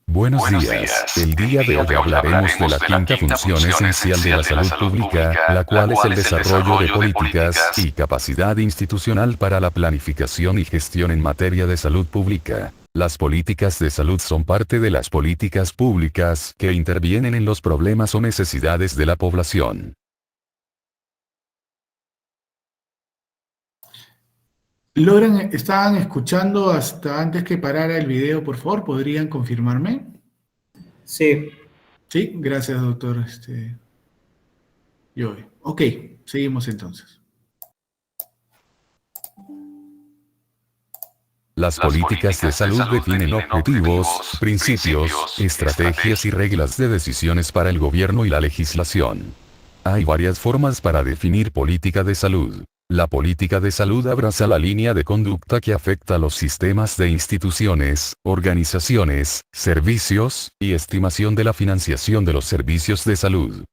Buenos días. El día de hoy hablaremos de la quinta función esencial de la salud pública, la cual es el desarrollo de políticas y capacidad institucional para la planificación y gestión en materia de salud pública. Las políticas de salud son parte de las políticas públicas que intervienen en los problemas o necesidades de la población. ¿Estaban escuchando hasta antes que parara el video, por favor? ¿Podrían confirmarme? Sí. Sí, gracias, doctor. Ok, seguimos entonces. Las políticas de salud definen objetivos, principios, estrategias y reglas de decisiones para el gobierno y la legislación. Hay varias formas para definir política de salud. La política de salud abraza la línea de conducta que afecta a los sistemas de instituciones, organizaciones, servicios, y estimación de la financiación de los servicios de salud.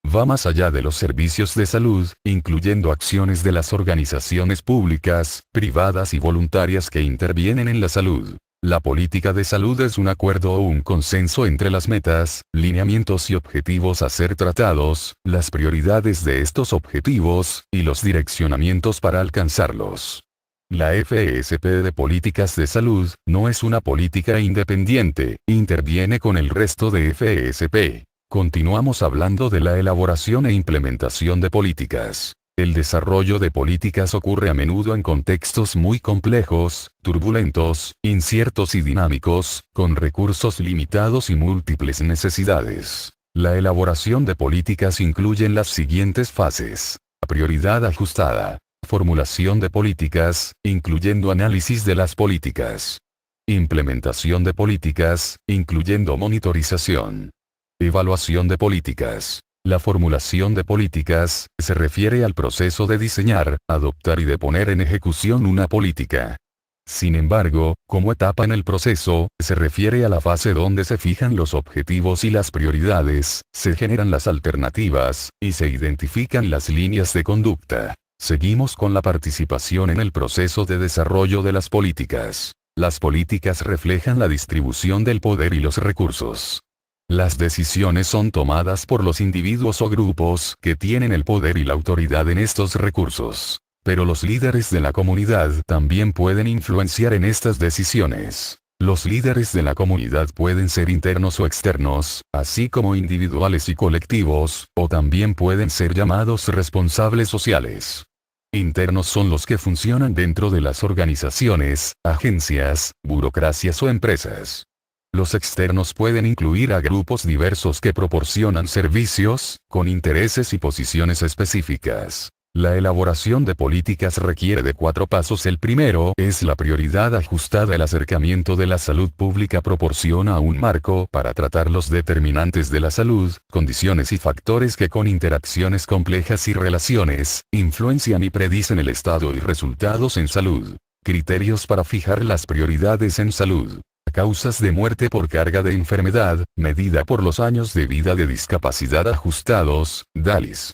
Va más allá de los servicios de salud, incluyendo acciones de las organizaciones públicas, privadas y voluntarias que intervienen en la salud. La política de salud es un acuerdo o un consenso entre las metas, lineamientos y objetivos a ser tratados, las prioridades de estos objetivos, y los direccionamientos para alcanzarlos. La FESP de Políticas de Salud no es una política independiente, interviene con el resto de FESP. Continuamos hablando de la elaboración e implementación de políticas. El desarrollo de políticas ocurre a menudo en contextos muy complejos, turbulentos, inciertos y dinámicos, con recursos limitados y múltiples necesidades. La elaboración de políticas incluye las siguientes fases. La prioridad ajustada. Formulación de políticas, incluyendo análisis de las políticas. Implementación de políticas, incluyendo monitorización. Evaluación de políticas. La formulación de políticas se refiere al proceso de diseñar, adoptar y de poner en ejecución una política. Sin embargo, como etapa en el proceso, se refiere a la fase donde se fijan los objetivos y las prioridades, se generan las alternativas, y se identifican las líneas de conducta. Seguimos con la participación en el proceso de desarrollo de las políticas. Las políticas reflejan la distribución del poder y los recursos. Las decisiones son tomadas por los individuos o grupos que tienen el poder y la autoridad en estos recursos. Pero los líderes de la comunidad también pueden influenciar en estas decisiones. Los líderes de la comunidad pueden ser internos o externos, así como individuales y colectivos, o también pueden ser llamados responsables sociales. Internos son los que funcionan dentro de las organizaciones, agencias, burocracias o empresas. Los externos pueden incluir a grupos diversos que proporcionan servicios, con intereses y posiciones específicas. La elaboración de políticas requiere de 4 pasos. El primero es la prioridad ajustada. El acercamiento de la salud pública proporciona un marco para tratar los determinantes de la salud, condiciones y factores que con interacciones complejas y relaciones, influencian y predicen el estado y resultados en salud. Criterios para fijar las prioridades en salud. Causas de muerte por carga de enfermedad, medida por los años de vida de discapacidad ajustados, DALIS.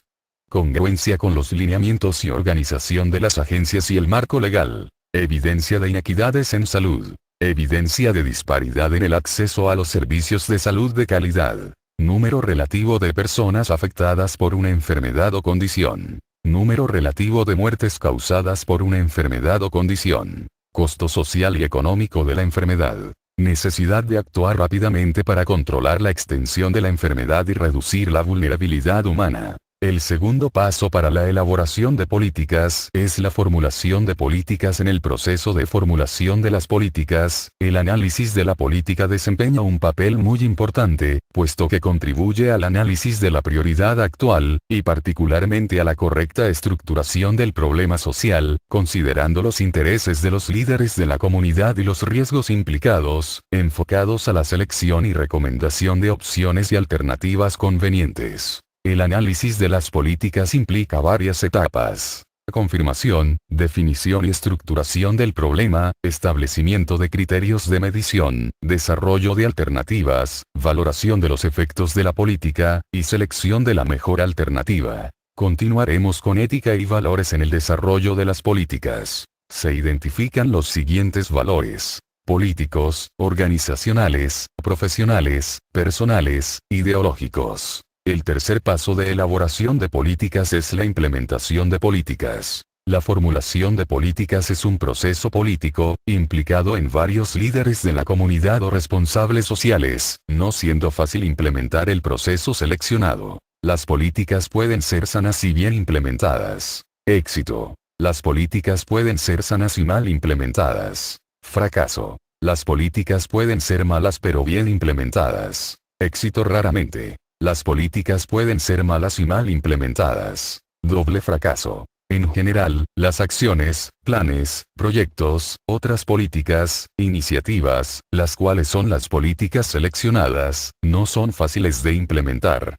Congruencia con los lineamientos y organización de las agencias y el marco legal. Evidencia de inequidades en salud. Evidencia de disparidad en el acceso a los servicios de salud de calidad. Número relativo de personas afectadas por una enfermedad o condición. Número relativo de muertes causadas por una enfermedad o condición. Costo social y económico de la enfermedad. Necesidad de actuar rápidamente para controlar la extensión de la enfermedad y reducir la vulnerabilidad humana. El segundo paso para la elaboración de políticas es la formulación de políticas. En el proceso de formulación de las políticas, el análisis de la política desempeña un papel muy importante, puesto que contribuye al análisis de la prioridad actual, y particularmente a la correcta estructuración del problema social, considerando los intereses de los líderes de la comunidad y los riesgos implicados, enfocados a la selección y recomendación de opciones y alternativas convenientes. El análisis de las políticas implica varias etapas: confirmación, definición y estructuración del problema, establecimiento de criterios de medición, desarrollo de alternativas, valoración de los efectos de la política, y selección de la mejor alternativa. Continuaremos con ética y valores en el desarrollo de las políticas. Se identifican los siguientes valores: políticos, organizacionales, profesionales, personales, ideológicos. El tercer paso de elaboración de políticas es la implementación de políticas. La formulación de políticas es un proceso político, implicado en varios líderes de la comunidad o responsables sociales, no siendo fácil implementar el proceso seleccionado. Las políticas pueden ser sanas y bien implementadas. Éxito. Las políticas pueden ser sanas y mal implementadas. Fracaso. Las políticas pueden ser malas pero bien implementadas. Éxito raramente. Las políticas pueden ser malas y mal implementadas. Doble fracaso. En general, las acciones, planes, proyectos, otras políticas, iniciativas, las cuales son las políticas seleccionadas, no son fáciles de implementar.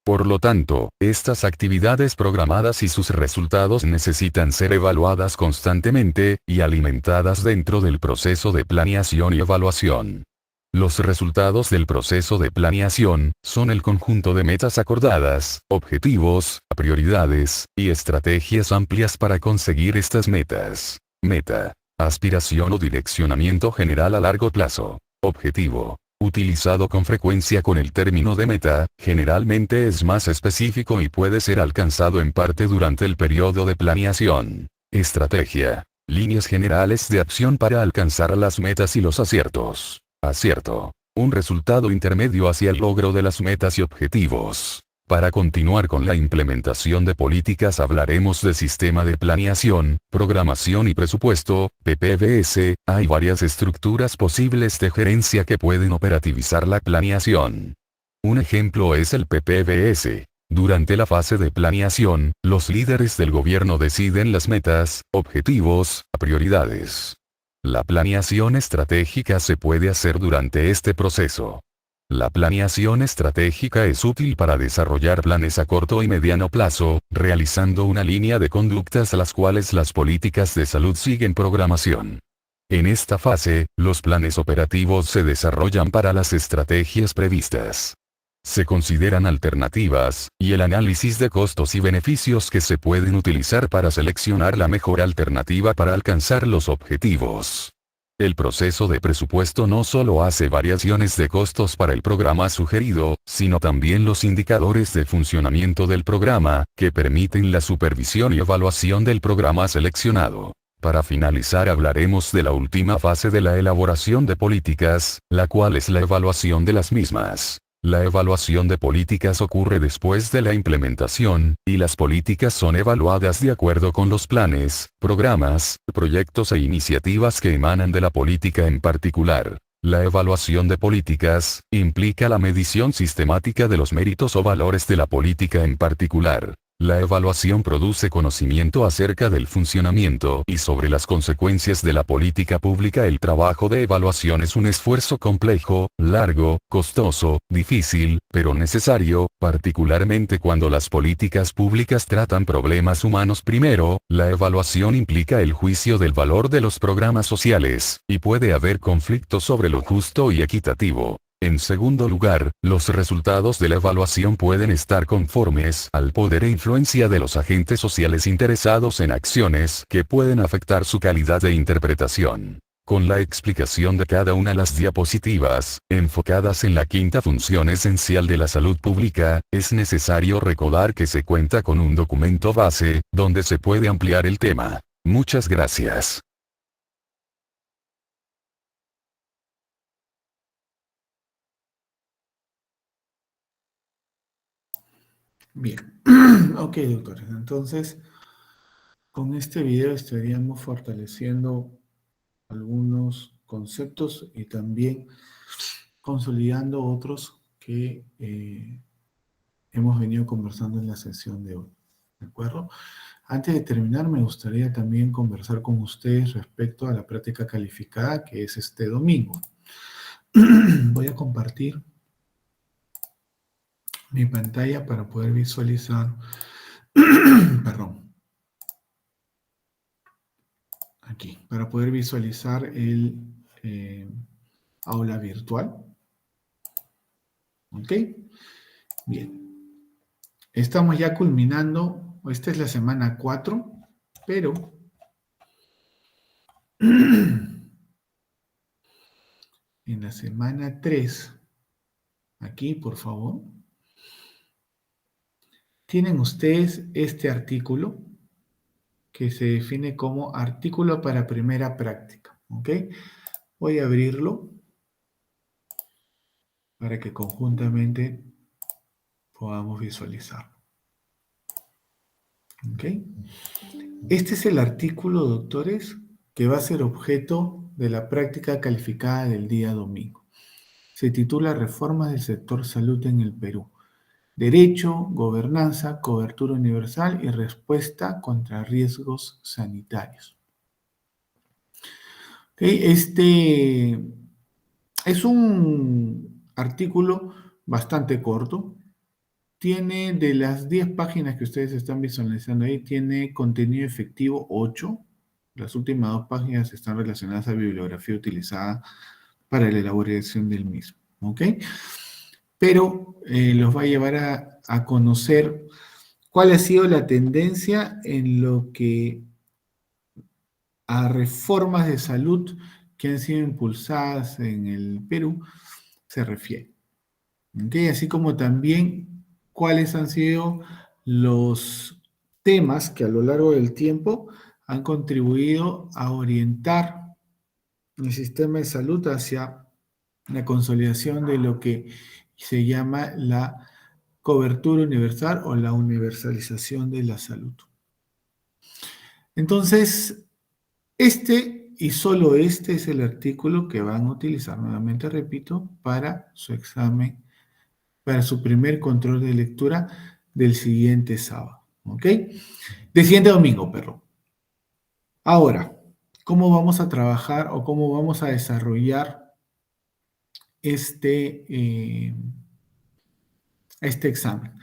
Por lo tanto, estas actividades programadas y sus resultados necesitan ser evaluadas constantemente, y alimentadas dentro del proceso de planeación y evaluación. Los resultados del proceso de planeación son el conjunto de metas acordadas, objetivos, prioridades, y estrategias amplias para conseguir estas metas. Meta. Aspiración o direccionamiento general a largo plazo. Objetivo. Utilizado con frecuencia con el término de meta, generalmente es más específico y puede ser alcanzado en parte durante el periodo de planeación. Estrategia. Líneas generales de acción para alcanzar las metas y los aciertos. Acierto. Un resultado intermedio hacia el logro de las metas y objetivos. Para continuar con la implementación de políticas hablaremos de sistema de planeación, programación y presupuesto, PPBS. Hay varias estructuras posibles de gerencia que pueden operativizar la planeación. Un ejemplo es el PPBS. Durante la fase de planeación, los líderes del gobierno deciden las metas, objetivos, prioridades. La planeación estratégica se puede hacer durante este proceso. La planeación estratégica es útil para desarrollar planes a corto y mediano plazo, realizando una línea de conductas a las cuales las políticas de salud siguen programación. En esta fase, los planes operativos se desarrollan para las estrategias previstas. Se consideran alternativas, y el análisis de costos y beneficios que se pueden utilizar para seleccionar la mejor alternativa para alcanzar los objetivos. El proceso de presupuesto no solo hace variaciones de costos para el programa sugerido, sino también los indicadores de funcionamiento del programa, que permiten la supervisión y evaluación del programa seleccionado. Para finalizar hablaremos de la última fase de la elaboración de políticas, la cual es la evaluación de las mismas. La evaluación de políticas ocurre después de la implementación, y las políticas son evaluadas de acuerdo con los planes, programas, proyectos e iniciativas que emanan de la política en particular. La evaluación de políticas implica la medición sistemática de los méritos o valores de la política en particular. La evaluación produce conocimiento acerca del funcionamiento y sobre las consecuencias de la política pública. El trabajo de evaluación es un esfuerzo complejo, largo, costoso, difícil, pero necesario, particularmente cuando las políticas públicas tratan problemas humanos. Primero, la evaluación implica el juicio del valor de los programas sociales, y puede haber conflictos sobre lo justo y equitativo. En segundo lugar, los resultados de la evaluación pueden estar conformes al poder e influencia de los agentes sociales interesados en acciones que pueden afectar su calidad de interpretación. Con la explicación de cada una de las diapositivas, enfocadas en la quinta función esencial de la salud pública, es necesario recordar que se cuenta con un documento base, donde se puede ampliar el tema. Muchas gracias. Bien. Ok, doctores. Entonces, con este video estaríamos fortaleciendo algunos conceptos y también consolidando otros que hemos venido conversando en la sesión de hoy. ¿De acuerdo? Antes de terminar, me gustaría también conversar con ustedes respecto a la práctica calificada que es este domingo. Voy a compartir mi pantalla para poder visualizar, perdón, aquí, para poder visualizar el aula virtual. ¿Ok? Bien. Estamos ya culminando, esta es la semana 4, pero en la semana 3, aquí por favor, tienen ustedes este artículo que se define como artículo para primera práctica. ¿Ok? Voy a abrirlo para que conjuntamente podamos visualizarlo. ¿Ok? Este es el artículo, doctores, que va a ser objeto de la práctica calificada del día domingo. Se titula Reformas del sector salud en el Perú. Derecho, gobernanza, cobertura universal y respuesta contra riesgos sanitarios. ¿Okay? Este es un artículo bastante corto. Tiene de las 10 páginas que ustedes están visualizando ahí, tiene contenido efectivo 8. Las últimas 2 páginas están relacionadas a bibliografía utilizada para la elaboración del mismo. ¿Ok? Pero los va a llevar a conocer cuál ha sido la tendencia en lo que a reformas de salud que han sido impulsadas en el Perú se refiere. ¿Okay? Así como también cuáles han sido los temas que a lo largo del tiempo han contribuido a orientar el sistema de salud hacia la consolidación de lo que se llama la cobertura universal o la universalización de la salud. Entonces, este y solo este es el artículo que van a utilizar, nuevamente repito, para su examen, para su primer control de lectura del siguiente sábado, ¿ok? Del siguiente domingo, perdón. Ahora, ¿cómo vamos a trabajar o cómo vamos a desarrollar este examen?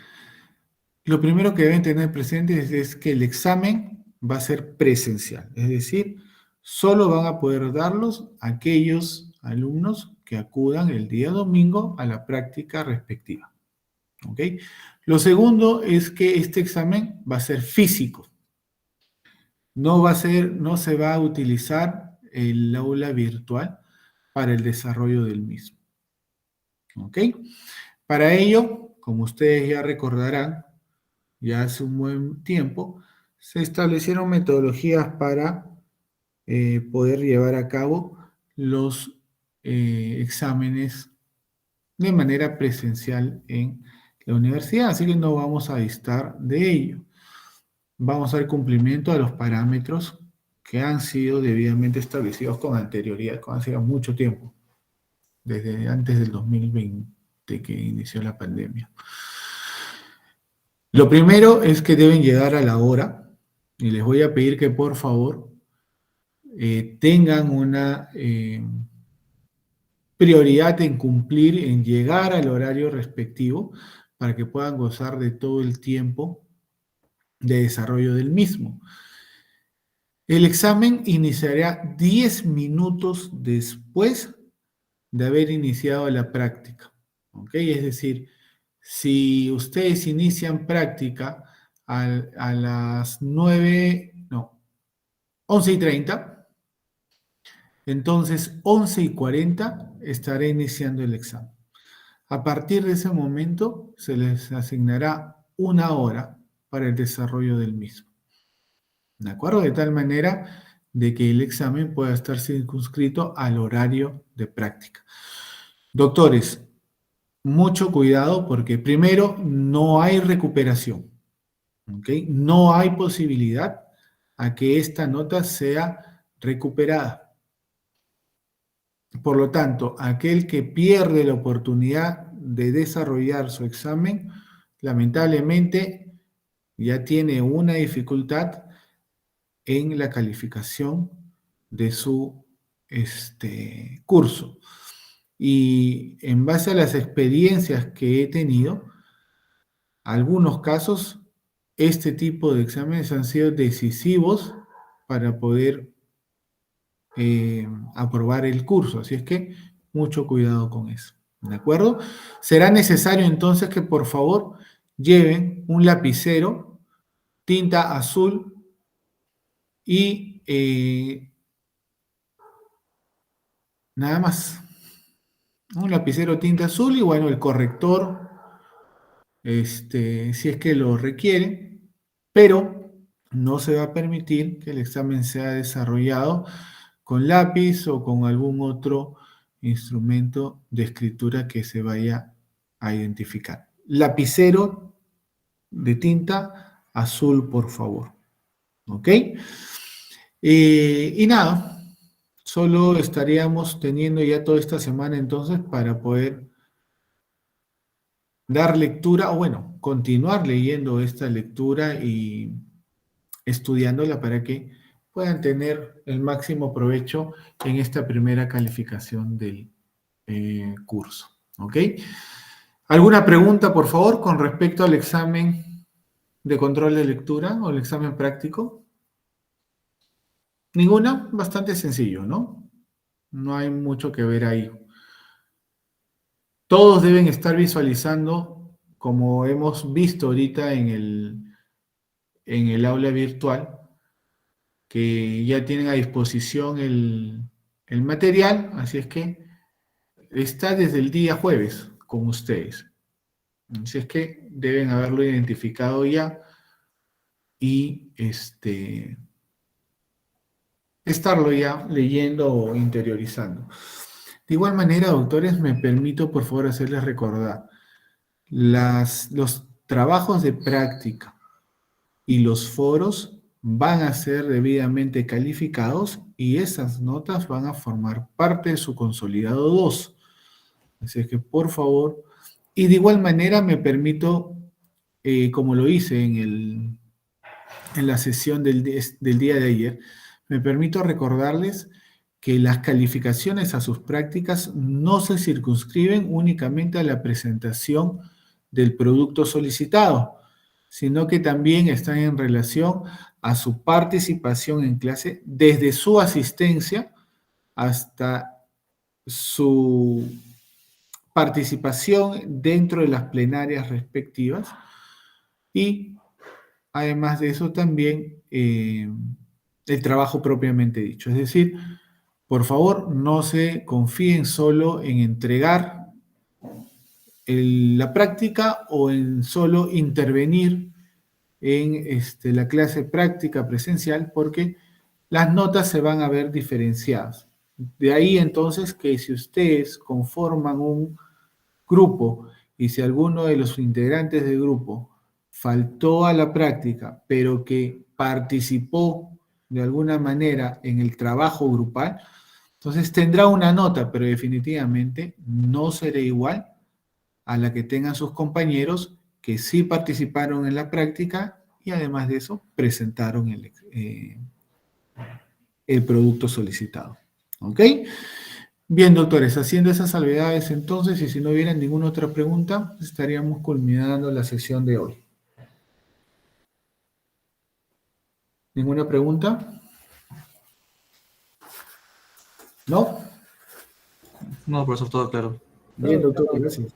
Lo primero que deben tener presente es que el examen va a ser presencial, es decir, solo van a poder darlos aquellos alumnos que acudan el día domingo a la práctica respectiva. ¿Ok? Lo segundo es que este examen va a ser físico. No se va a utilizar el aula virtual para el desarrollo del mismo. ¿Ok? Para ello, como ustedes ya recordarán, ya hace un buen tiempo, se establecieron metodologías para poder llevar a cabo los exámenes de manera presencial en la universidad, así que no vamos a distar de ello. Vamos a dar cumplimiento a los parámetros que han sido debidamente establecidos con anterioridad, con hace mucho tiempo, desde antes del 2020 que inició la pandemia. Lo primero es que deben llegar a la hora y les voy a pedir que por favor tengan una prioridad en cumplir, en llegar al horario respectivo para que puedan gozar de todo el tiempo de desarrollo del mismo. El examen iniciará 10 minutos después de haber iniciado la práctica. ¿Ok? Es decir, si ustedes inician práctica a las 11:30, entonces 11:40 estaré iniciando el examen. A partir de ese momento se les asignará una hora para el desarrollo del mismo. ¿De acuerdo? De tal manera de que el examen pueda estar circunscrito al horario de práctica. Doctores, mucho cuidado porque primero no hay recuperación, ¿ok? No hay posibilidad a que esta nota sea recuperada. Por lo tanto, aquel que pierde la oportunidad de desarrollar su examen, lamentablemente ya tiene una dificultad en la calificación de su curso. Y en base a las experiencias que he tenido, algunos casos, este tipo de exámenes han sido decisivos para poder aprobar el curso. Así es que mucho cuidado con eso. ¿De acuerdo? Será necesario entonces que por favor lleven un lapicero, tinta azul y nada más. Un lapicero tinta azul y bueno, el corrector, si es que lo requiere, pero no se va a permitir que el examen sea desarrollado con lápiz o con algún otro instrumento de escritura que se vaya a identificar. Lapicero de tinta azul, por favor. ¿Ok? Y nada, solo estaríamos teniendo ya toda esta semana entonces para poder dar lectura, o bueno, continuar leyendo esta lectura y estudiándola para que puedan tener el máximo provecho en esta primera calificación del curso. ¿Ok? ¿Alguna pregunta, por favor, con respecto al examen de control de lectura o el examen práctico? ¿Ninguna? Bastante sencillo, ¿no? No hay mucho que ver ahí. Todos deben estar visualizando, como hemos visto ahorita en el aula virtual, que ya tienen a disposición el material, así es que está desde el día jueves con ustedes. Así es que deben haberlo identificado ya y estarlo ya leyendo o interiorizando. De igual manera, doctores, me permito por favor hacerles recordar los trabajos de práctica y los foros van a ser debidamente calificados y esas notas van a formar parte de su consolidado 2. Así que, por favor, y de igual manera me permito, como lo hice en la sesión del día de ayer, me permito recordarles que las calificaciones a sus prácticas no se circunscriben únicamente a la presentación del producto solicitado, sino que también están en relación a su participación en clase desde su asistencia hasta su participación dentro de las plenarias respectivas y además de eso también el trabajo propiamente dicho. Es decir, por favor, no se confíen solo en entregar la práctica o en solo intervenir en la clase práctica presencial porque las notas se van a ver diferenciadas. De ahí entonces que si ustedes conforman un grupo y si alguno de los integrantes del grupo faltó a la práctica, pero que participó de alguna manera en el trabajo grupal, entonces tendrá una nota, pero definitivamente no será igual a la que tengan sus compañeros que sí participaron en la práctica y además de eso presentaron el producto solicitado. ¿Ok? Bien, doctores, haciendo esas salvedades entonces, y si no hubiera ninguna otra pregunta, estaríamos culminando la sesión de hoy. ¿Ninguna pregunta? ¿No? No, profesor, todo claro. Bien, doctor, gracias.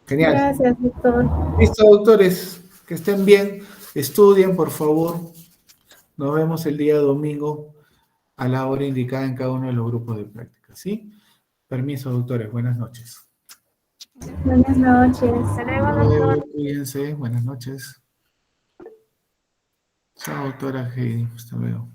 Genial. Gracias, doctor. Listo, doctores, que estén bien, estudien, por favor. Nos vemos el día domingo a la hora indicada en cada uno de los grupos de práctica, ¿sí? Permiso, doctores, buenas noches. Buenas noches. Hasta luego, doctor. Cuídense, buenas noches. Chao, doctora Heidi, hasta luego.